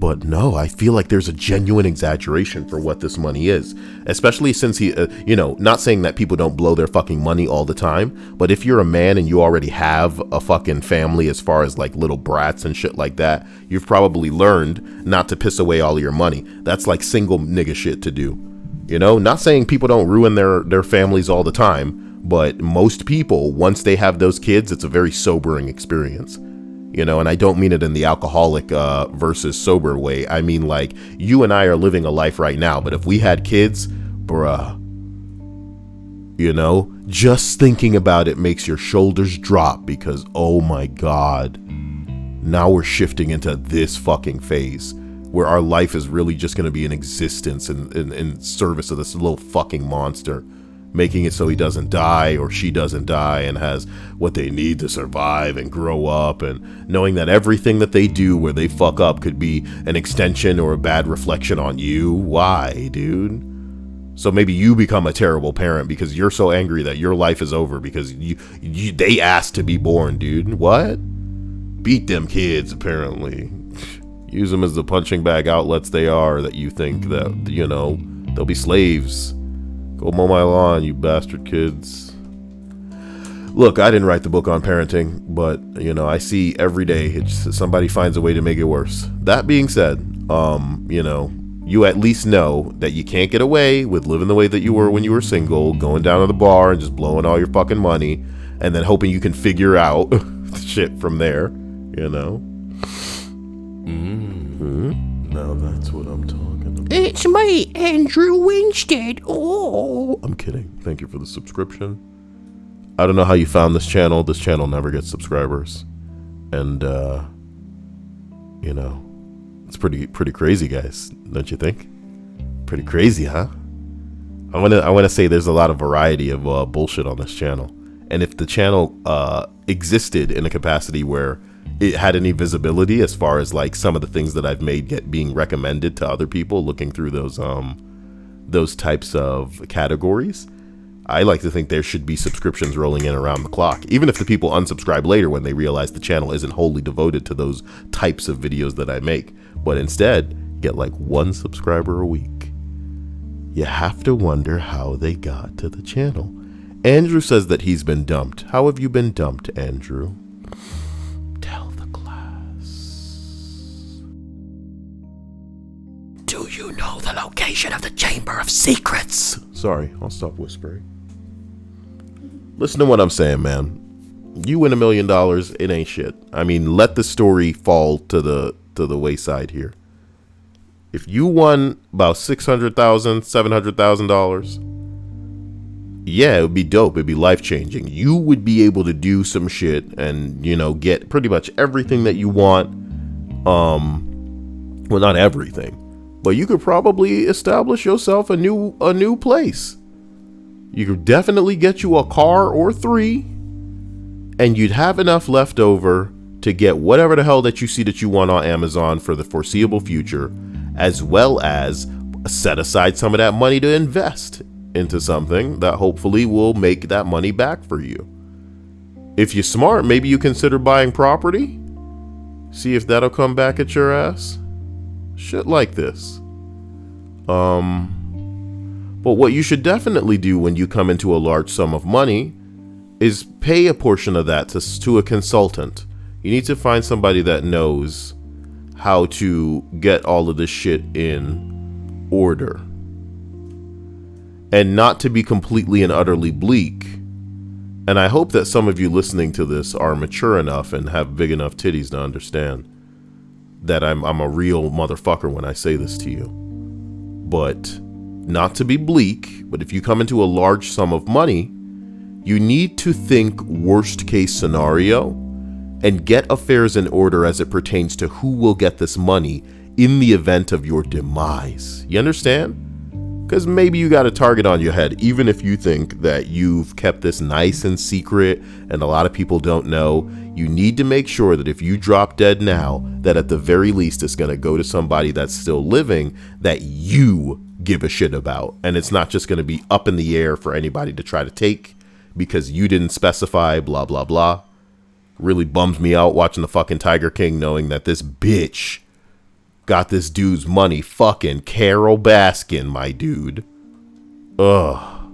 But no, I feel like there's a genuine exaggeration for what this money is, especially since he, not saying that people don't blow their fucking money all the time, but if you're a man and you already have a fucking family as far as like little brats and shit like that, you've probably learned not to piss away all of your money. That's like single nigga shit to do. You know, not saying people don't ruin their families all the time, but most people, once they have those kids, it's a very sobering experience. You know, and I don't mean it in the alcoholic versus sober way. I mean, like, you and I are living a life right now, but if we had kids, bruh, you know, just thinking about it makes your shoulders drop because, oh my God, now we're shifting into this fucking phase where our life is really just going to be in existence in service of this little fucking monster, making it so he doesn't die or she doesn't die and has what they need to survive and grow up, and knowing that everything that they do where they fuck up could be an extension or a bad reflection on you. Why, dude? So maybe you become a terrible parent because you're so angry that your life is over because they asked to be born, dude. What? Beat them kids, apparently. Use them as the punching bag outlets they are, that you think that, you know, they'll be slaves. Go mow my lawn, you bastard kids. Look, I didn't write the book on parenting, but, you know, I see every day somebody finds a way to make it worse. That being said, you know, you at least know that you can't get away with living the way that you were when you were single, going down to the bar and just blowing all your fucking money, and then hoping you can figure out shit from there, you know? Now that's what I'm talking about. It's me, Andrew Winstead. Oh, I'm kidding. Thank you for the subscription. I don't know how you found this channel. This channel never gets subscribers. And, you know, it's pretty crazy, guys. Don't you think? Pretty crazy, huh? I want to say there's a lot of variety of bullshit on this channel. And if the channel existed in a capacity where it had any visibility as far as like some of the things that I've made being recommended to other people looking through those types of categories, I like to think there should be subscriptions rolling in around the clock, even if the people unsubscribe later when they realize the channel isn't wholly devoted to those types of videos that I make, but instead get like 1 subscriber a week. You have to wonder how they got to the channel. Andrew says that he's been dumped. How have you been dumped, Andrew? Tell the class. Do you know the location of the Chamber of Secrets? Sorry, I'll stop whispering. Listen to what I'm saying, man. You win $1 million, it ain't shit. I mean, let the story fall to the wayside here. If you won about $600,000, $700,000, yeah, it would be dope. It'd be life-changing. You would be able to do some shit and, you know, get pretty much everything that you want. Well, not everything, but you could probably establish yourself a new place. You could definitely get you a car or 3, and you'd have enough left over to get whatever the hell that you see that you want on Amazon for the foreseeable future, as well as set aside some of that money to invest into something that hopefully will make that money back for you. If you're smart, maybe you consider buying property. See if that'll come back at your ass. Shit like this. But what you should definitely do when you come into a large sum of money is pay a portion of that to a consultant. You need to find somebody that knows how to get all of this shit in order. And not to be completely and utterly bleak. And I hope that some of you listening to this are mature enough and have big enough titties to understand that I'm a real motherfucker when I say this to you. But not to be bleak, but if you come into a large sum of money, you need to think worst case scenario and get affairs in order as it pertains to who will get this money in the event of your demise. You understand? Because maybe you got a target on your head, even if you think that you've kept this nice and secret and a lot of people don't know. You need to make sure that if you drop dead now, that at the very least it's going to go to somebody that's still living that you give a shit about. And it's not just going to be up in the air for anybody to try to take because you didn't specify, blah, blah, blah. Really bums me out watching the fucking Tiger King knowing that this bitch got this dude's money. Fucking Carol Baskin, my dude. Ugh.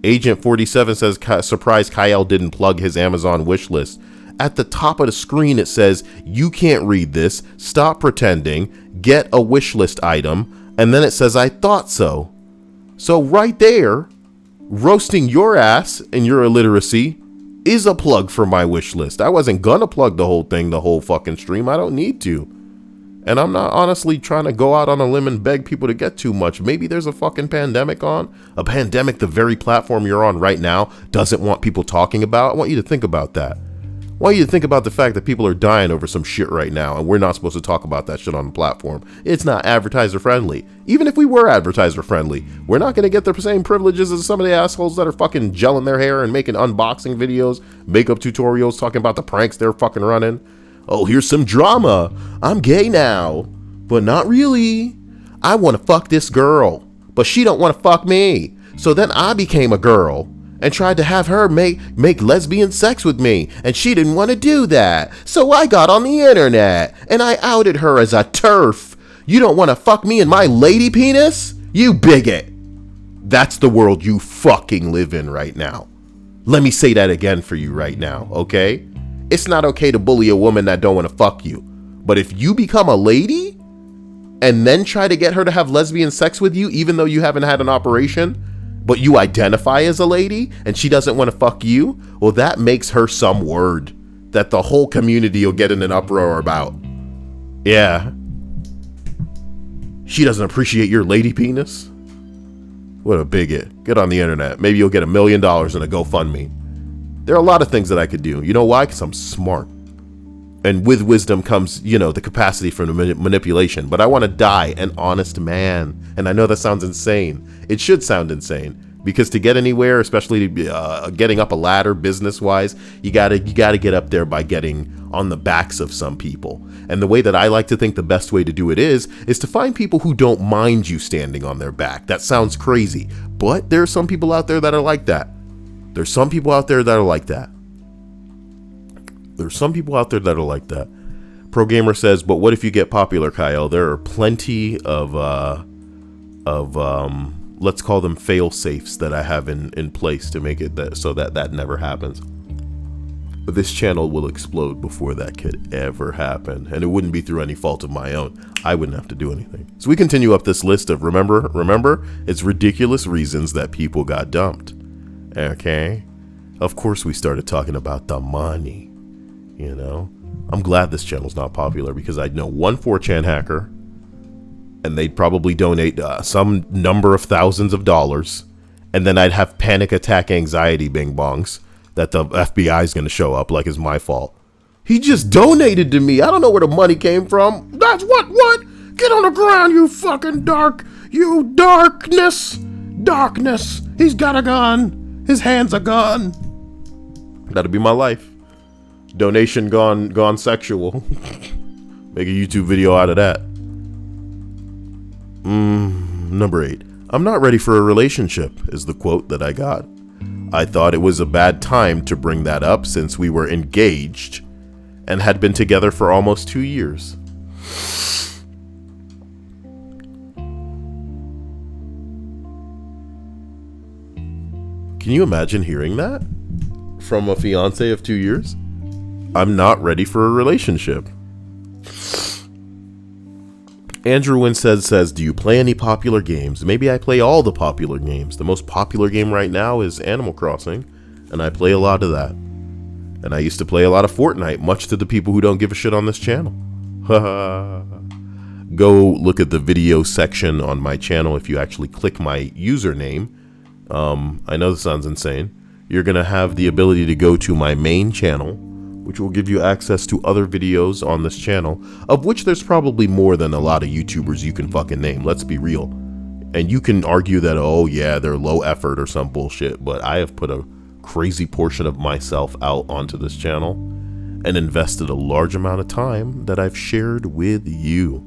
Agent 47 says, surprised Cyael didn't plug his Amazon wish list. At the top of the screen, it says, you can't read this. Stop pretending. Get a wish list item. And then it says, I thought so. So right there, roasting your ass and your illiteracy is a plug for my wish list. I wasn't gonna plug the whole thing, the whole fucking stream. I don't need to. And I'm not honestly trying to go out on a limb and beg people to get too much. Maybe there's a fucking pandemic on. A pandemic the very platform you're on right now doesn't want people talking about. I want you to think about that. I want you to think about the fact that people are dying over some shit right now, and we're not supposed to talk about that shit on the platform. It's not advertiser friendly. Even if we were advertiser friendly, we're not going to get the same privileges as some of the assholes that are fucking gelling their hair and making unboxing videos, makeup tutorials, talking about the pranks they're fucking running. Oh, here's some drama. I'm gay now, but not really. I want to fuck this girl, but she don't want to fuck me. So then I became a girl and tried to have her make lesbian sex with me, and she didn't want to do that. So I got on the internet and I outed her as a TERF. You don't want to fuck me in my lady penis? You bigot. That's the world you fucking live in right now. Let me say that again for you right now, okay? It's not okay to bully a woman that don't want to fuck you. But if you become a lady and then try to get her to have lesbian sex with you, even though you haven't had an operation, but you identify as a lady and she doesn't want to fuck you, well, that makes her some word that the whole community will get in an uproar about. Yeah. She doesn't appreciate your lady penis? What a bigot. Get on the internet. Maybe you'll get $1 million in a GoFundMe. There are a lot of things that I could do. You know why? Because I'm smart. And with wisdom comes, the capacity for manipulation. But I want to die an honest man. And I know that sounds insane. It should sound insane. Because to get anywhere, especially getting up a ladder business-wise, you gotta get up there by getting on the backs of some people. And the way that I like to think the best way to do it is to find people who don't mind you standing on their back. That sounds crazy. But there are some people out there that are like that. There's some people out there that are like that. There's some people out there that are like that. Pro Gamer says, but what if you get popular, Cyael? There are plenty of let's call them fail safes that I have in place to make it so that never happens. But this channel will explode before that could ever happen. And it wouldn't be through any fault of my own. I wouldn't have to do anything. So we continue up this list of, remember, it's ridiculous reasons that people got dumped. Okay? Of course we started talking about the money. I'm glad this channel's not popular because I'd know one 4chan hacker and they'd probably donate some number of thousands of dollars, and then I'd have panic attack anxiety bing bongs that the FBI is going to show up like it's my fault. He just donated to me. I don't know where the money came from. That's what? Get on the ground, you fucking you darkness. He's got a gun. His hands are gone. That'll be my life. Donation gone sexual. Make a YouTube video out of that. Number 8. I'm not ready for a relationship is the quote that I got. I thought it was a bad time to bring that up since we were engaged and had been together for almost 2 years. Can you imagine hearing that from a fiance of 2 years? I'm not ready for a relationship. Andrew Winstead says, do you play any popular games? Maybe I play all the popular games. The most popular game right now is Animal Crossing, and I play a lot of that. And I used to play a lot of Fortnite, much to the people who don't give a shit on this channel. Go look at the video section on my channel if you actually click my username. I know this sounds insane. You're going to have the ability to go to my main channel, which will give you access to other videos on this channel, of which there's probably more than a lot of YouTubers you can fucking name. Let's be real. And you can argue that, oh yeah, they're low effort or some bullshit, but I have put a crazy portion of myself out onto this channel and invested a large amount of time that I've shared with you.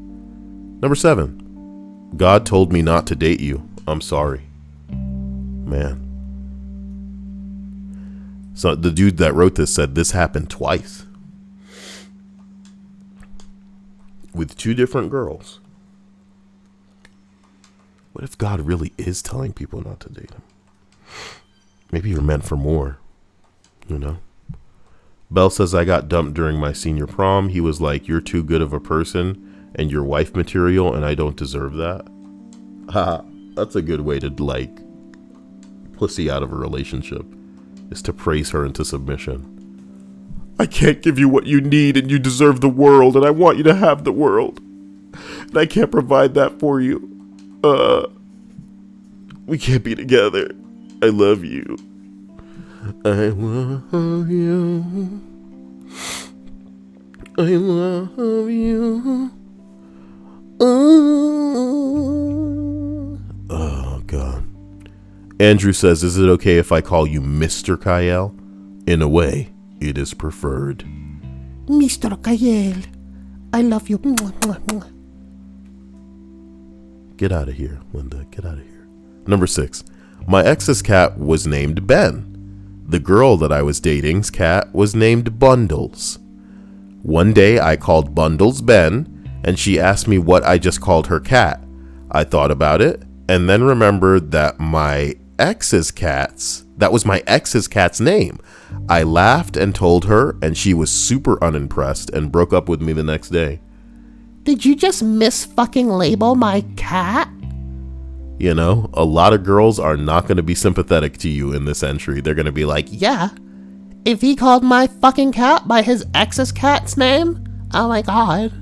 Number 7. God told me not to date you. I'm sorry. Man. So the dude that wrote this said this happened twice. With 2 different girls. What if God really is telling people not to date him? Maybe you're meant for more. Belle says, I got dumped during my senior prom. He was like, you're too good of a person and you're wife material and I don't deserve that. Haha, that's a good way to pussy out of a relationship. Is to praise her into submission. I can't give you what you need and you deserve the world and I want you to have the world. And I can't provide that for you. We can't be together. I love you. I love you. I love you. Oh, God. Andrew says, is it okay if I call you Mr. Cyael? In a way, it is preferred. Mr. Cyael, I love you. Get out of here, Linda. Get out of here. Number 6. My ex's cat was named Ben. The girl that I was dating's cat was named Bundles. One day I called Bundles Ben, and she asked me what I just called her cat. I thought about it, and then remembered that was my ex's cat's name. I laughed and told her, and she was super unimpressed and broke up with me the next day. Did you just fucking label my cat? A lot of girls are not going to be sympathetic to you in this entry. They're going to be like, yeah, if he called my fucking cat by his ex's cat's name, oh my God.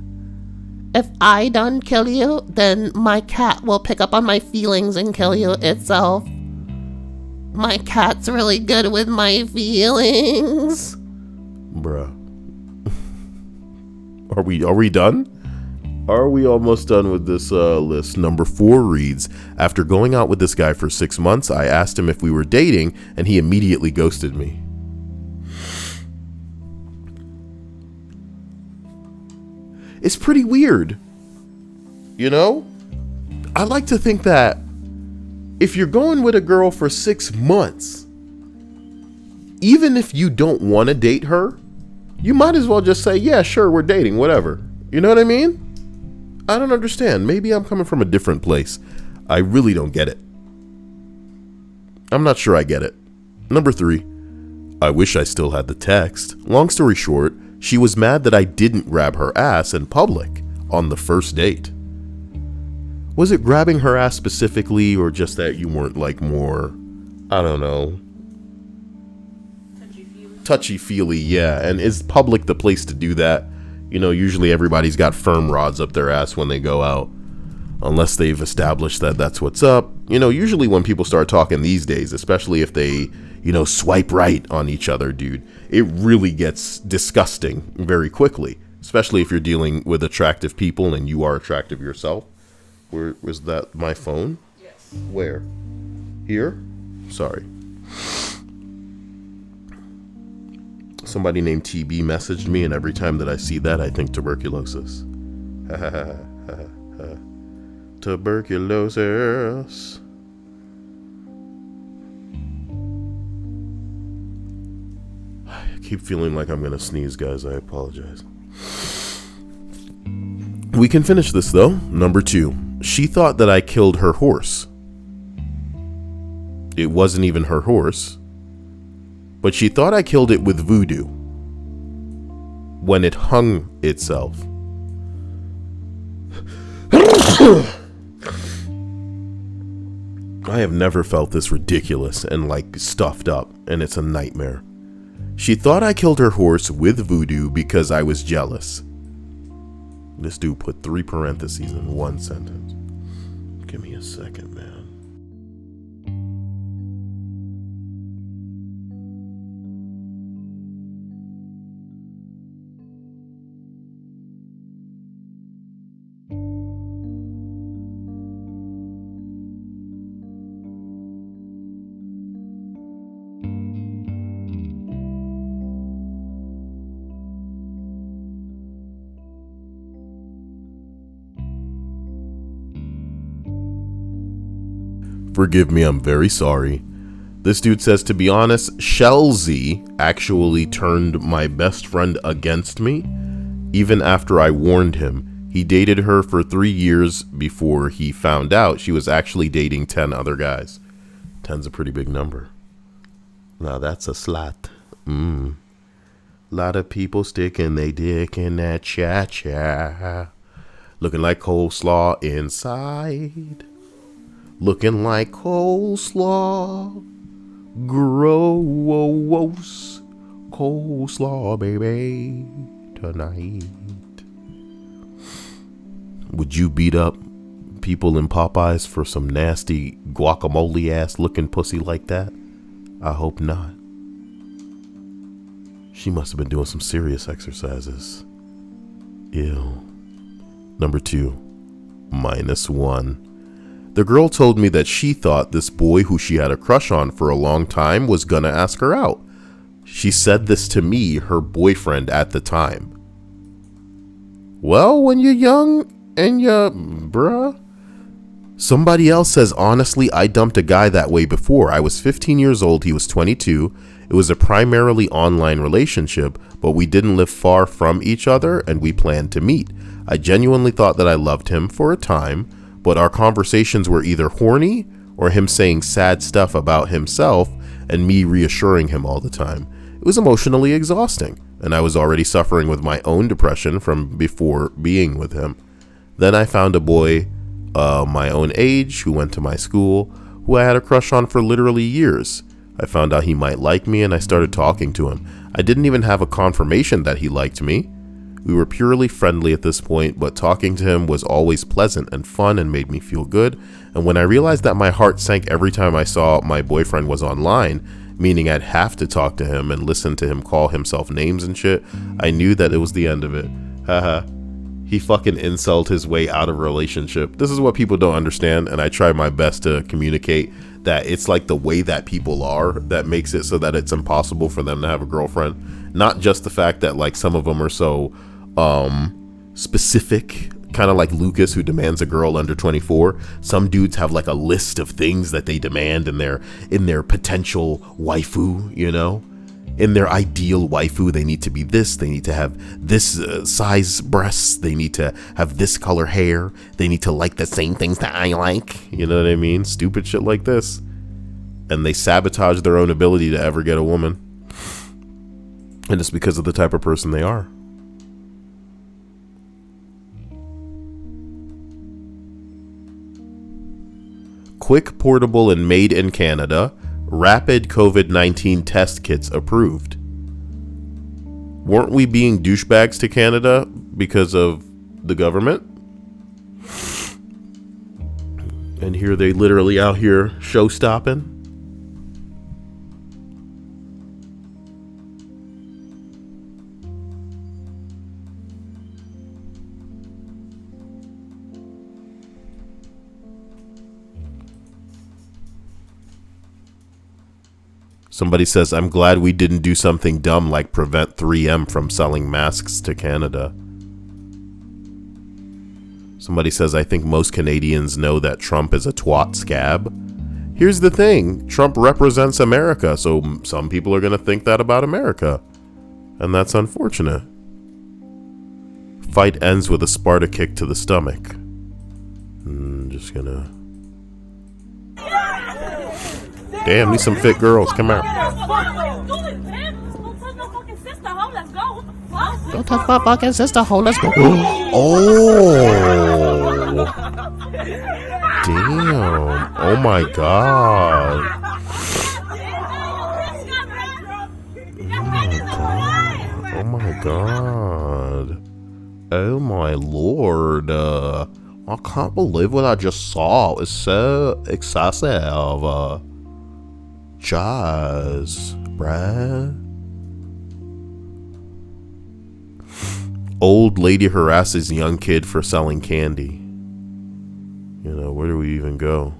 If I done kill you, then my cat will pick up on my feelings and kill you itself. My cat's really good with my feelings. Bruh. Are we done? Are we almost done with this list? Number 4 reads, after going out with this guy for 6 months, I asked him if we were dating, and he immediately ghosted me. It's pretty weird. You know? I like to think that if you're going with a girl for 6 months, even if you don't want to date her, you might as well just say, yeah, sure, we're dating, whatever. You know what I mean? I don't understand. Maybe I'm coming from a different place. I really don't get it. I'm not sure I get it. Number 3, I wish I still had the text. Long story short, she was mad that I didn't grab her ass in public on the first date. Was it grabbing her ass specifically, or just that you weren't like more, I don't know, touchy-feely? Yeah, and is public the place to do that? You know, usually everybody's got firm rods up their ass when they go out, unless they've established that that's what's up. You know, usually when people start talking these days, especially if they, you know, swipe right on each other, dude, it really gets disgusting very quickly, especially if you're dealing with attractive people and you are attractive yourself. Where was that? My phone? Yes. Where? Here? Sorry. Somebody named TB messaged me, and every time that I see that, I think tuberculosis. Tuberculosis. I keep feeling like I'm gonna sneeze, guys. I apologize. We can finish this, though. Number 2. She thought that I killed her horse. It wasn't even her horse. But she thought I killed it with voodoo when it hung itself. I have never felt this ridiculous and like stuffed up, and it's a nightmare. She thought I killed her horse with voodoo because I was jealous. This dude put 3 parentheses in one sentence. Give me a second, man. Forgive me, I'm very sorry. This dude says, to be honest, Shelzy actually turned my best friend against me. Even after I warned him, he dated her for 3 years before he found out she was actually dating 10 other guys. 10's a pretty big number. Now that's a slut. Lot of people sticking they dick in that cha-cha. Looking like coleslaw inside. Looking like coleslaw. Gross coleslaw, baby, tonight. Would you beat up people in Popeyes for some nasty guacamole ass looking pussy like that? I hope not. She must have been doing some serious exercises. Ew. Number 2, -1. The girl told me that she thought this boy who she had a crush on for a long time was gonna ask her out. She said this to me, her boyfriend at the time. Well, when you're young and bruh. Somebody else says, honestly, I dumped a guy that way before. I was 15 years old, he was 22. It was a primarily online relationship, but we didn't live far from each other and we planned to meet. I genuinely thought that I loved him for a time, but our conversations were either horny or him saying sad stuff about himself and me reassuring him all the time. It was emotionally exhausting, and I was already suffering with my own depression from before being with him. Then I found a boy my own age who went to my school, who I had a crush on for literally years. I found out he might like me and I started talking to him. I didn't even have a confirmation that he liked me. We were purely friendly at this point, but talking to him was always pleasant and fun and made me feel good. And when I realized that my heart sank every time I saw my boyfriend was online, meaning I'd have to talk to him and listen to him call himself names and shit, I knew that it was the end of it. Haha. He fucking insulted his way out of a relationship. This is what people don't understand, and I try my best to communicate that it's like the way that people are that makes it so that it's impossible for them to have a girlfriend. Not just the fact that like some of them are so specific, kind of like Lucas, who demands a girl under 24. Some dudes have like a list of things that they demand in their potential waifu, you know. In their ideal waifu, they need to be this, they need to have this size breasts, they need to have this color hair, they need to like the same things that I like, you know what I mean? Stupid shit like this. And they sabotage their own ability to ever get a woman. And it's because of the type of person they are. Quick, portable, and made in Canada. Rapid COVID-19 test kits approved. Weren't we being douchebags to Canada because of the government? And here they literally out here show stopping. Somebody says, I'm glad we didn't do something dumb like prevent 3M from selling masks to Canada. Somebody says, I think most Canadians know that Trump is a twat scab. Here's the thing. Trump represents America, so some people are going to think that about America. And that's unfortunate. Fight ends with a Sparta kick to the stomach. Just gonna... Damn, these some fit girls. Come out. Don't touch my fucking sister hole. Let's go. Oh. Damn. Oh my god. Oh my god. Oh my lord. I can't believe what I just saw. It's so excessive. Jazz, bruh. Old lady harasses young kid for selling candy. You know, where do we even go?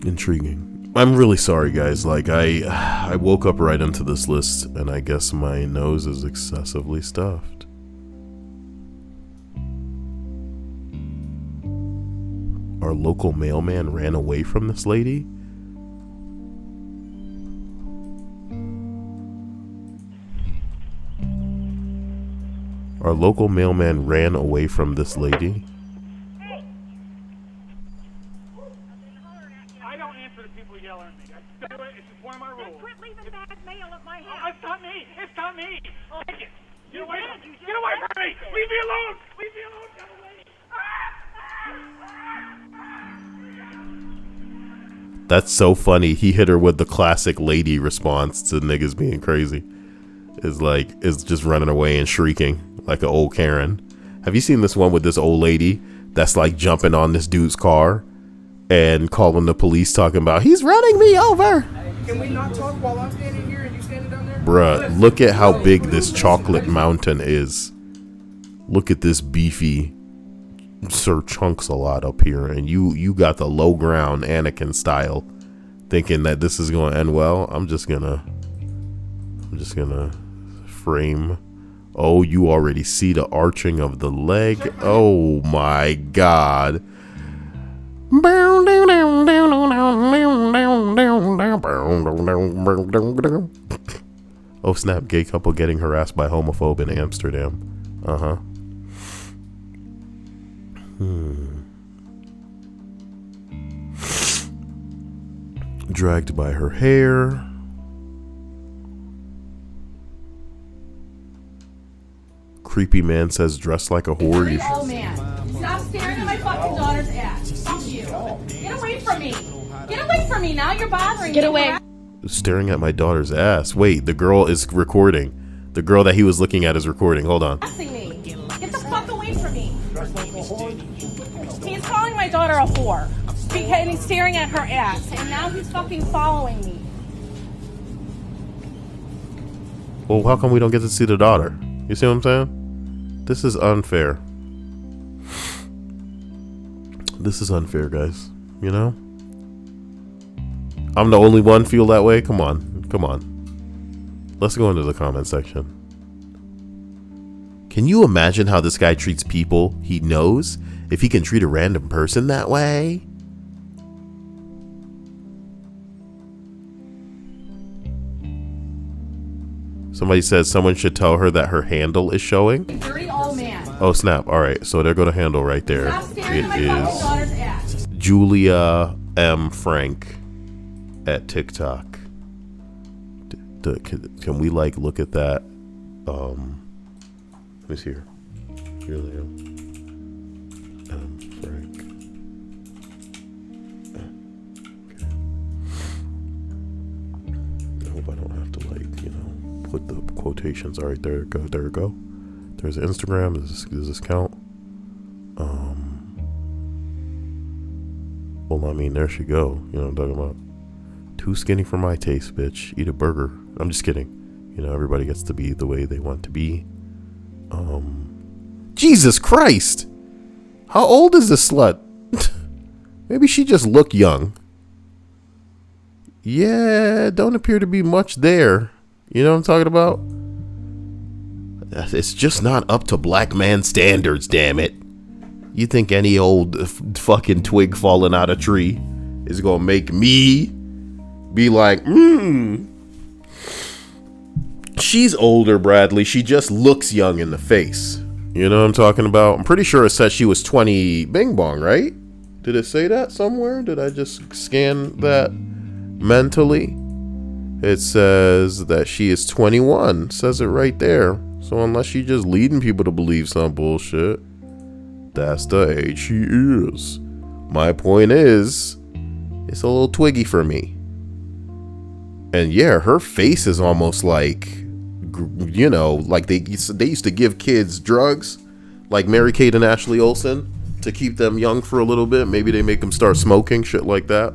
Intriguing. I'm really sorry, guys. Like, I woke up right into this list, and I guess my nose is excessively stuffed. Our local mailman ran away from this lady. Our local mailman ran away from this lady. I don't answer to people yelling at me. I do it. It's just one of my rules. Quit leaving bad mail at my house. It's not me. It's not me. Take it. Get away from me. Get away from me. Leave me alone. Leave me alone. Get away. That's so funny. He hit her with the classic lady response to niggas being crazy. It's just running away and shrieking like an old Karen. Have you seen this one with this old lady that's like jumping on this dude's car and calling the police talking about, he's running me over? Can we not talk while I'm standing here and you standing down there? Bruh, look at how big this chocolate mountain is. Look at this beefy Sir Chunks-a-Lot up here, and you got the low ground Anakin style, thinking that this is going to end well. I'm just gonna frame. Oh, you already see the arching of the leg. Oh my god. Oh snap, gay couple getting harassed by homophobe in Amsterdam. Uh-huh. Dragged by her hair. Creepy man says dressed like a whore. Oh man, stop staring at my fucking daughter's ass. Fuck you. Get away from me. away from me. Now you're bothering me. Get away. Staring at my daughter's ass. Wait, the girl is recording. The girl that he was looking at is recording. Hold on. Me. Get the fuck away from me. He's calling my daughter a whore. And he's staring at her ass. And now he's fucking following me. Well, how come we don't get to see the daughter? You see what I'm saying? This is unfair. This is unfair, guys. You know? I'm the only one feel that way? Come on. Come on. Let's go into the comment section. Can you imagine how this guy treats people he knows? If he can treat a random person that way? Somebody says someone should tell her that her handle is showing. Dirty old man. Oh snap. Alright, so there go the handle right there. It is Julia M. Frank at TikTok. Can we like look at that? Let me see here. Julia M. Frank. Okay. I hope I don't have to like, you know, put the quotations. All right, there we go. There we go. There's Instagram. Does this count? Well, I mean, there she go. You know what I'm talking about? Too skinny for my taste, bitch. Eat a burger. I'm just kidding. You know, everybody gets to be the way they want to be. Jesus Christ! How old is this slut? Maybe she just looked young. Yeah, don't appear to be much there. You know what I'm talking about? It's just not up to black man standards, damn it. You think any old fucking twig falling out of tree is gonna make me be like, she's older, Bradley. She just looks young in the face. You know what I'm talking about? I'm pretty sure it said she was 20 bing bong, right? Did it say that somewhere? Did I just scan that mentally? It says that she is 21. It says it right there. So unless she's just leading people to believe some bullshit, that's the age she is. My point is, it's a little twiggy for me. And yeah, her face is almost like, you know, like they used to give kids drugs, like Mary-Kate and Ashley Olsen, to keep them young for a little bit. Maybe they make them start smoking, shit like that.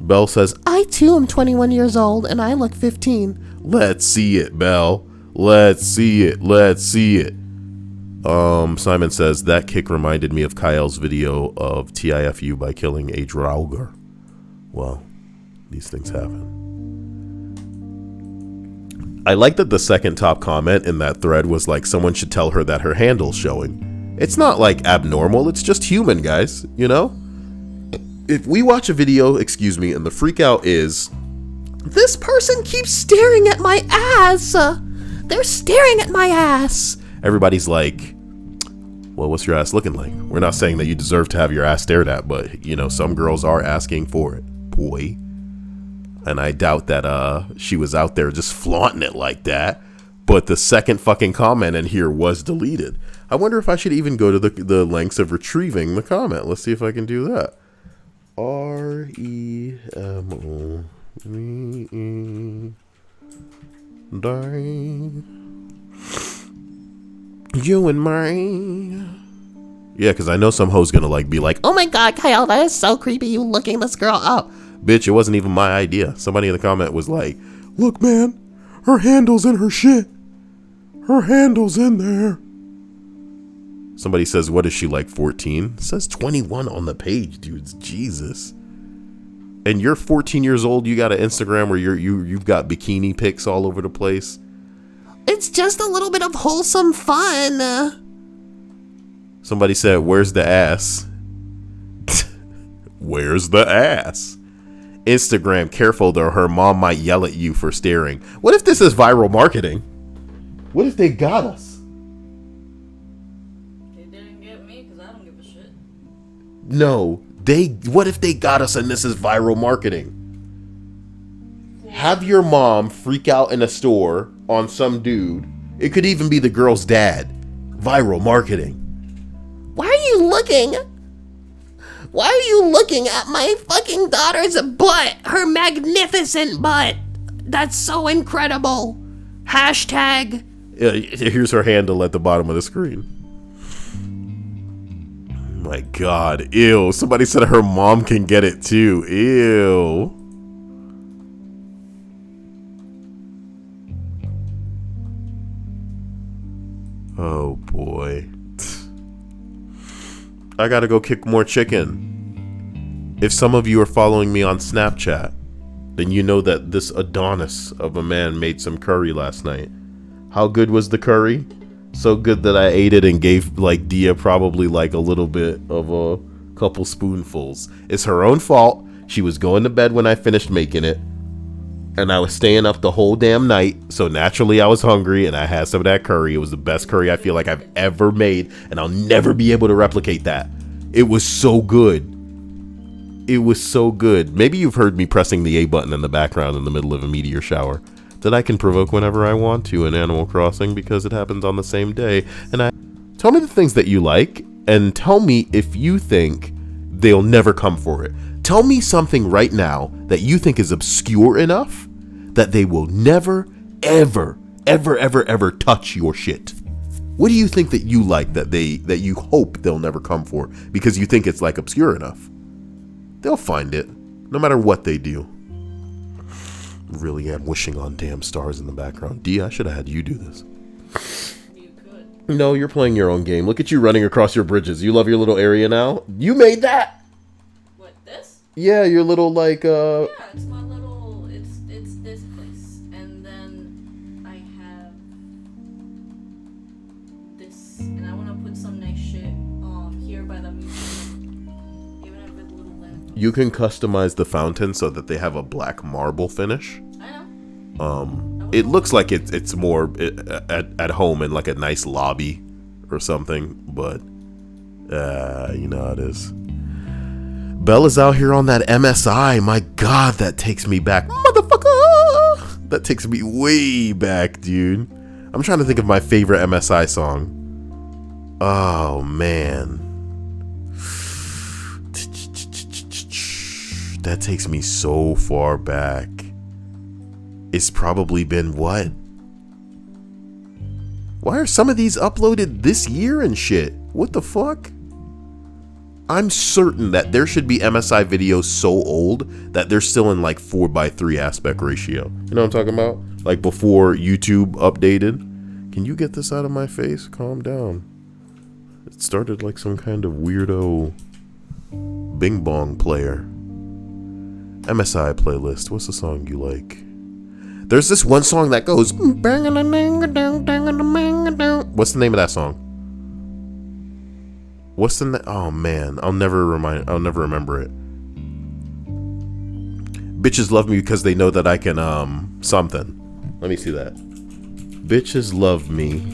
Belle says, I too am 21 years old and I look 15. Let's see it, Belle. Let's see it. Let's see it. Simon says, that kick reminded me of Cyael's video of TIFU by killing a Draugr. Well, these things happen. I like that the second top comment in that thread was like, someone should tell her that her handle's showing. It's not like abnormal, it's just human, guys, you know? If we watch a video, excuse me, and the freak out is, this person keeps staring at my ass. They're staring at my ass. Everybody's like, well, what's your ass looking like? We're not saying that you deserve to have your ass stared at, but, you know, some girls are asking for it, boy. And I doubt that she was out there just flaunting it like that. But the second fucking comment in here was deleted. I wonder if I should even go to the lengths of retrieving the comment. Let's see if I can do that. REMO. You and mine. Yeah, because I know some hoe's gonna like be like, oh my god, Cyael, that is so creepy, you looking this girl up. Bitch, it wasn't even my idea. Somebody in the comment was like, look man, her handle's in her shit. Her handle's in there. Somebody says, what is she, like 14? It says 21 on the page, dudes. Jesus. And you're 14 years old, you got an Instagram where you've got bikini pics all over the place. It's just a little bit of wholesome fun. Somebody said, where's the ass? Where's the ass? Instagram, careful though, her mom might yell at you for staring. What if this is viral marketing? What if they got us? They didn't get me because I don't give a shit. No, what if they got us and this is viral marketing? Have your mom freak out in a store on some dude. It could even be the girl's dad. Viral marketing. Why are you looking? Why are you looking at my fucking daughter's butt? Her magnificent butt. That's so incredible. Hashtag. Yeah, here's her handle at the bottom of the screen. My God, ew. Somebody said her mom can get it too. Ew. Oh boy. I gotta go kick more chicken. If some of you are following me on Snapchat, then you know that this Adonis of a man made some curry last night. How good was the curry? So good that I ate it and gave like Dia probably like a little bit of a couple spoonfuls. It's her own fault. She was going to bed when I finished making it, and I was staying up the whole damn night, so naturally I was hungry and I had some of that curry. It was the best curry I feel like I've ever made, and I'll never be able to replicate that. It was so good. It was so good. Maybe you've heard me pressing the A button in the background in the middle of a meteor shower that I can provoke whenever I want to in Animal Crossing because it happens on the same day. And tell me the things that you like, and tell me if you think they'll never come for it. Tell me something right now that you think is obscure enough that they will never, ever, ever, ever, ever touch your shit. What do you think that you like that you hope they'll never come for because you think it's like obscure enough? They'll find it, no matter what they do. Really am wishing on damn stars in the background. D, I should have had you do this. You could. No, you're playing your own game. Look at you running across your bridges. You love your little area now? You made that? What, this? Yeah, your little like Yeah, it's my little, it's this place. And then I have this, and I want to put some nice shit here by the museum. Even if it's a little lamp. you can customize the fountain so that they have a black marble finish. I know. It looks like it's more at home in like a nice lobby or something, but you know how it is. Bella's out here on that MSI. My God, that takes me back, motherfucker. That takes me way back, dude. I'm trying to think of my favorite MSI song. Oh man, that takes me so far back. It's probably been what? Why are some of these uploaded this year and shit? What the fuck? I'm certain that there should be MSI videos so old that they're still in like 4:3 aspect ratio. You know what I'm talking about? Like before YouTube updated. Can you get this out of my face? Calm down. It started like some kind of weirdo Bing Bong player. MSI playlist. What's the song you like? There's this one song that goes. What's the name of that song? What's the oh man, I'll never remember it. Bitches love me because they know that I can something. Let me see that. Bitches love me.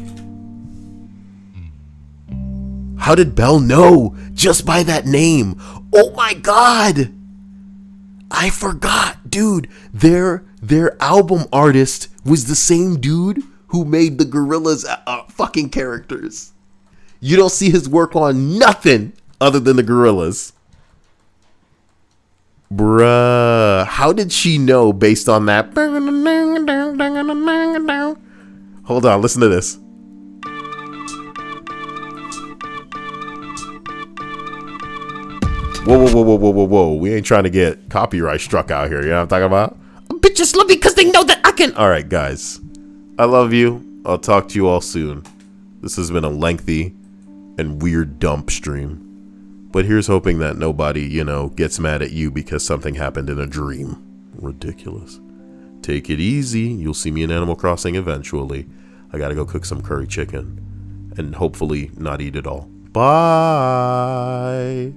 How did Belle know just by that name? Oh my God! I forgot, dude. Their album artist was the same dude who made the Gorillaz fucking characters. You don't see his work on nothing other than the Gorillaz. Bruh, how did she know based on that? Hold on, listen to this. Whoa. We ain't trying to get copyright struck out here. You know what I'm talking about? Bitches love me because they know that I can. All right, guys. I love you. I'll talk to you all soon. This has been a lengthy and weird dump stream. But here's hoping that nobody, gets mad at you because something happened in a dream. Ridiculous. Take it easy. You'll see me in Animal Crossing eventually. I gotta go cook some curry chicken. And hopefully not eat it all. Bye.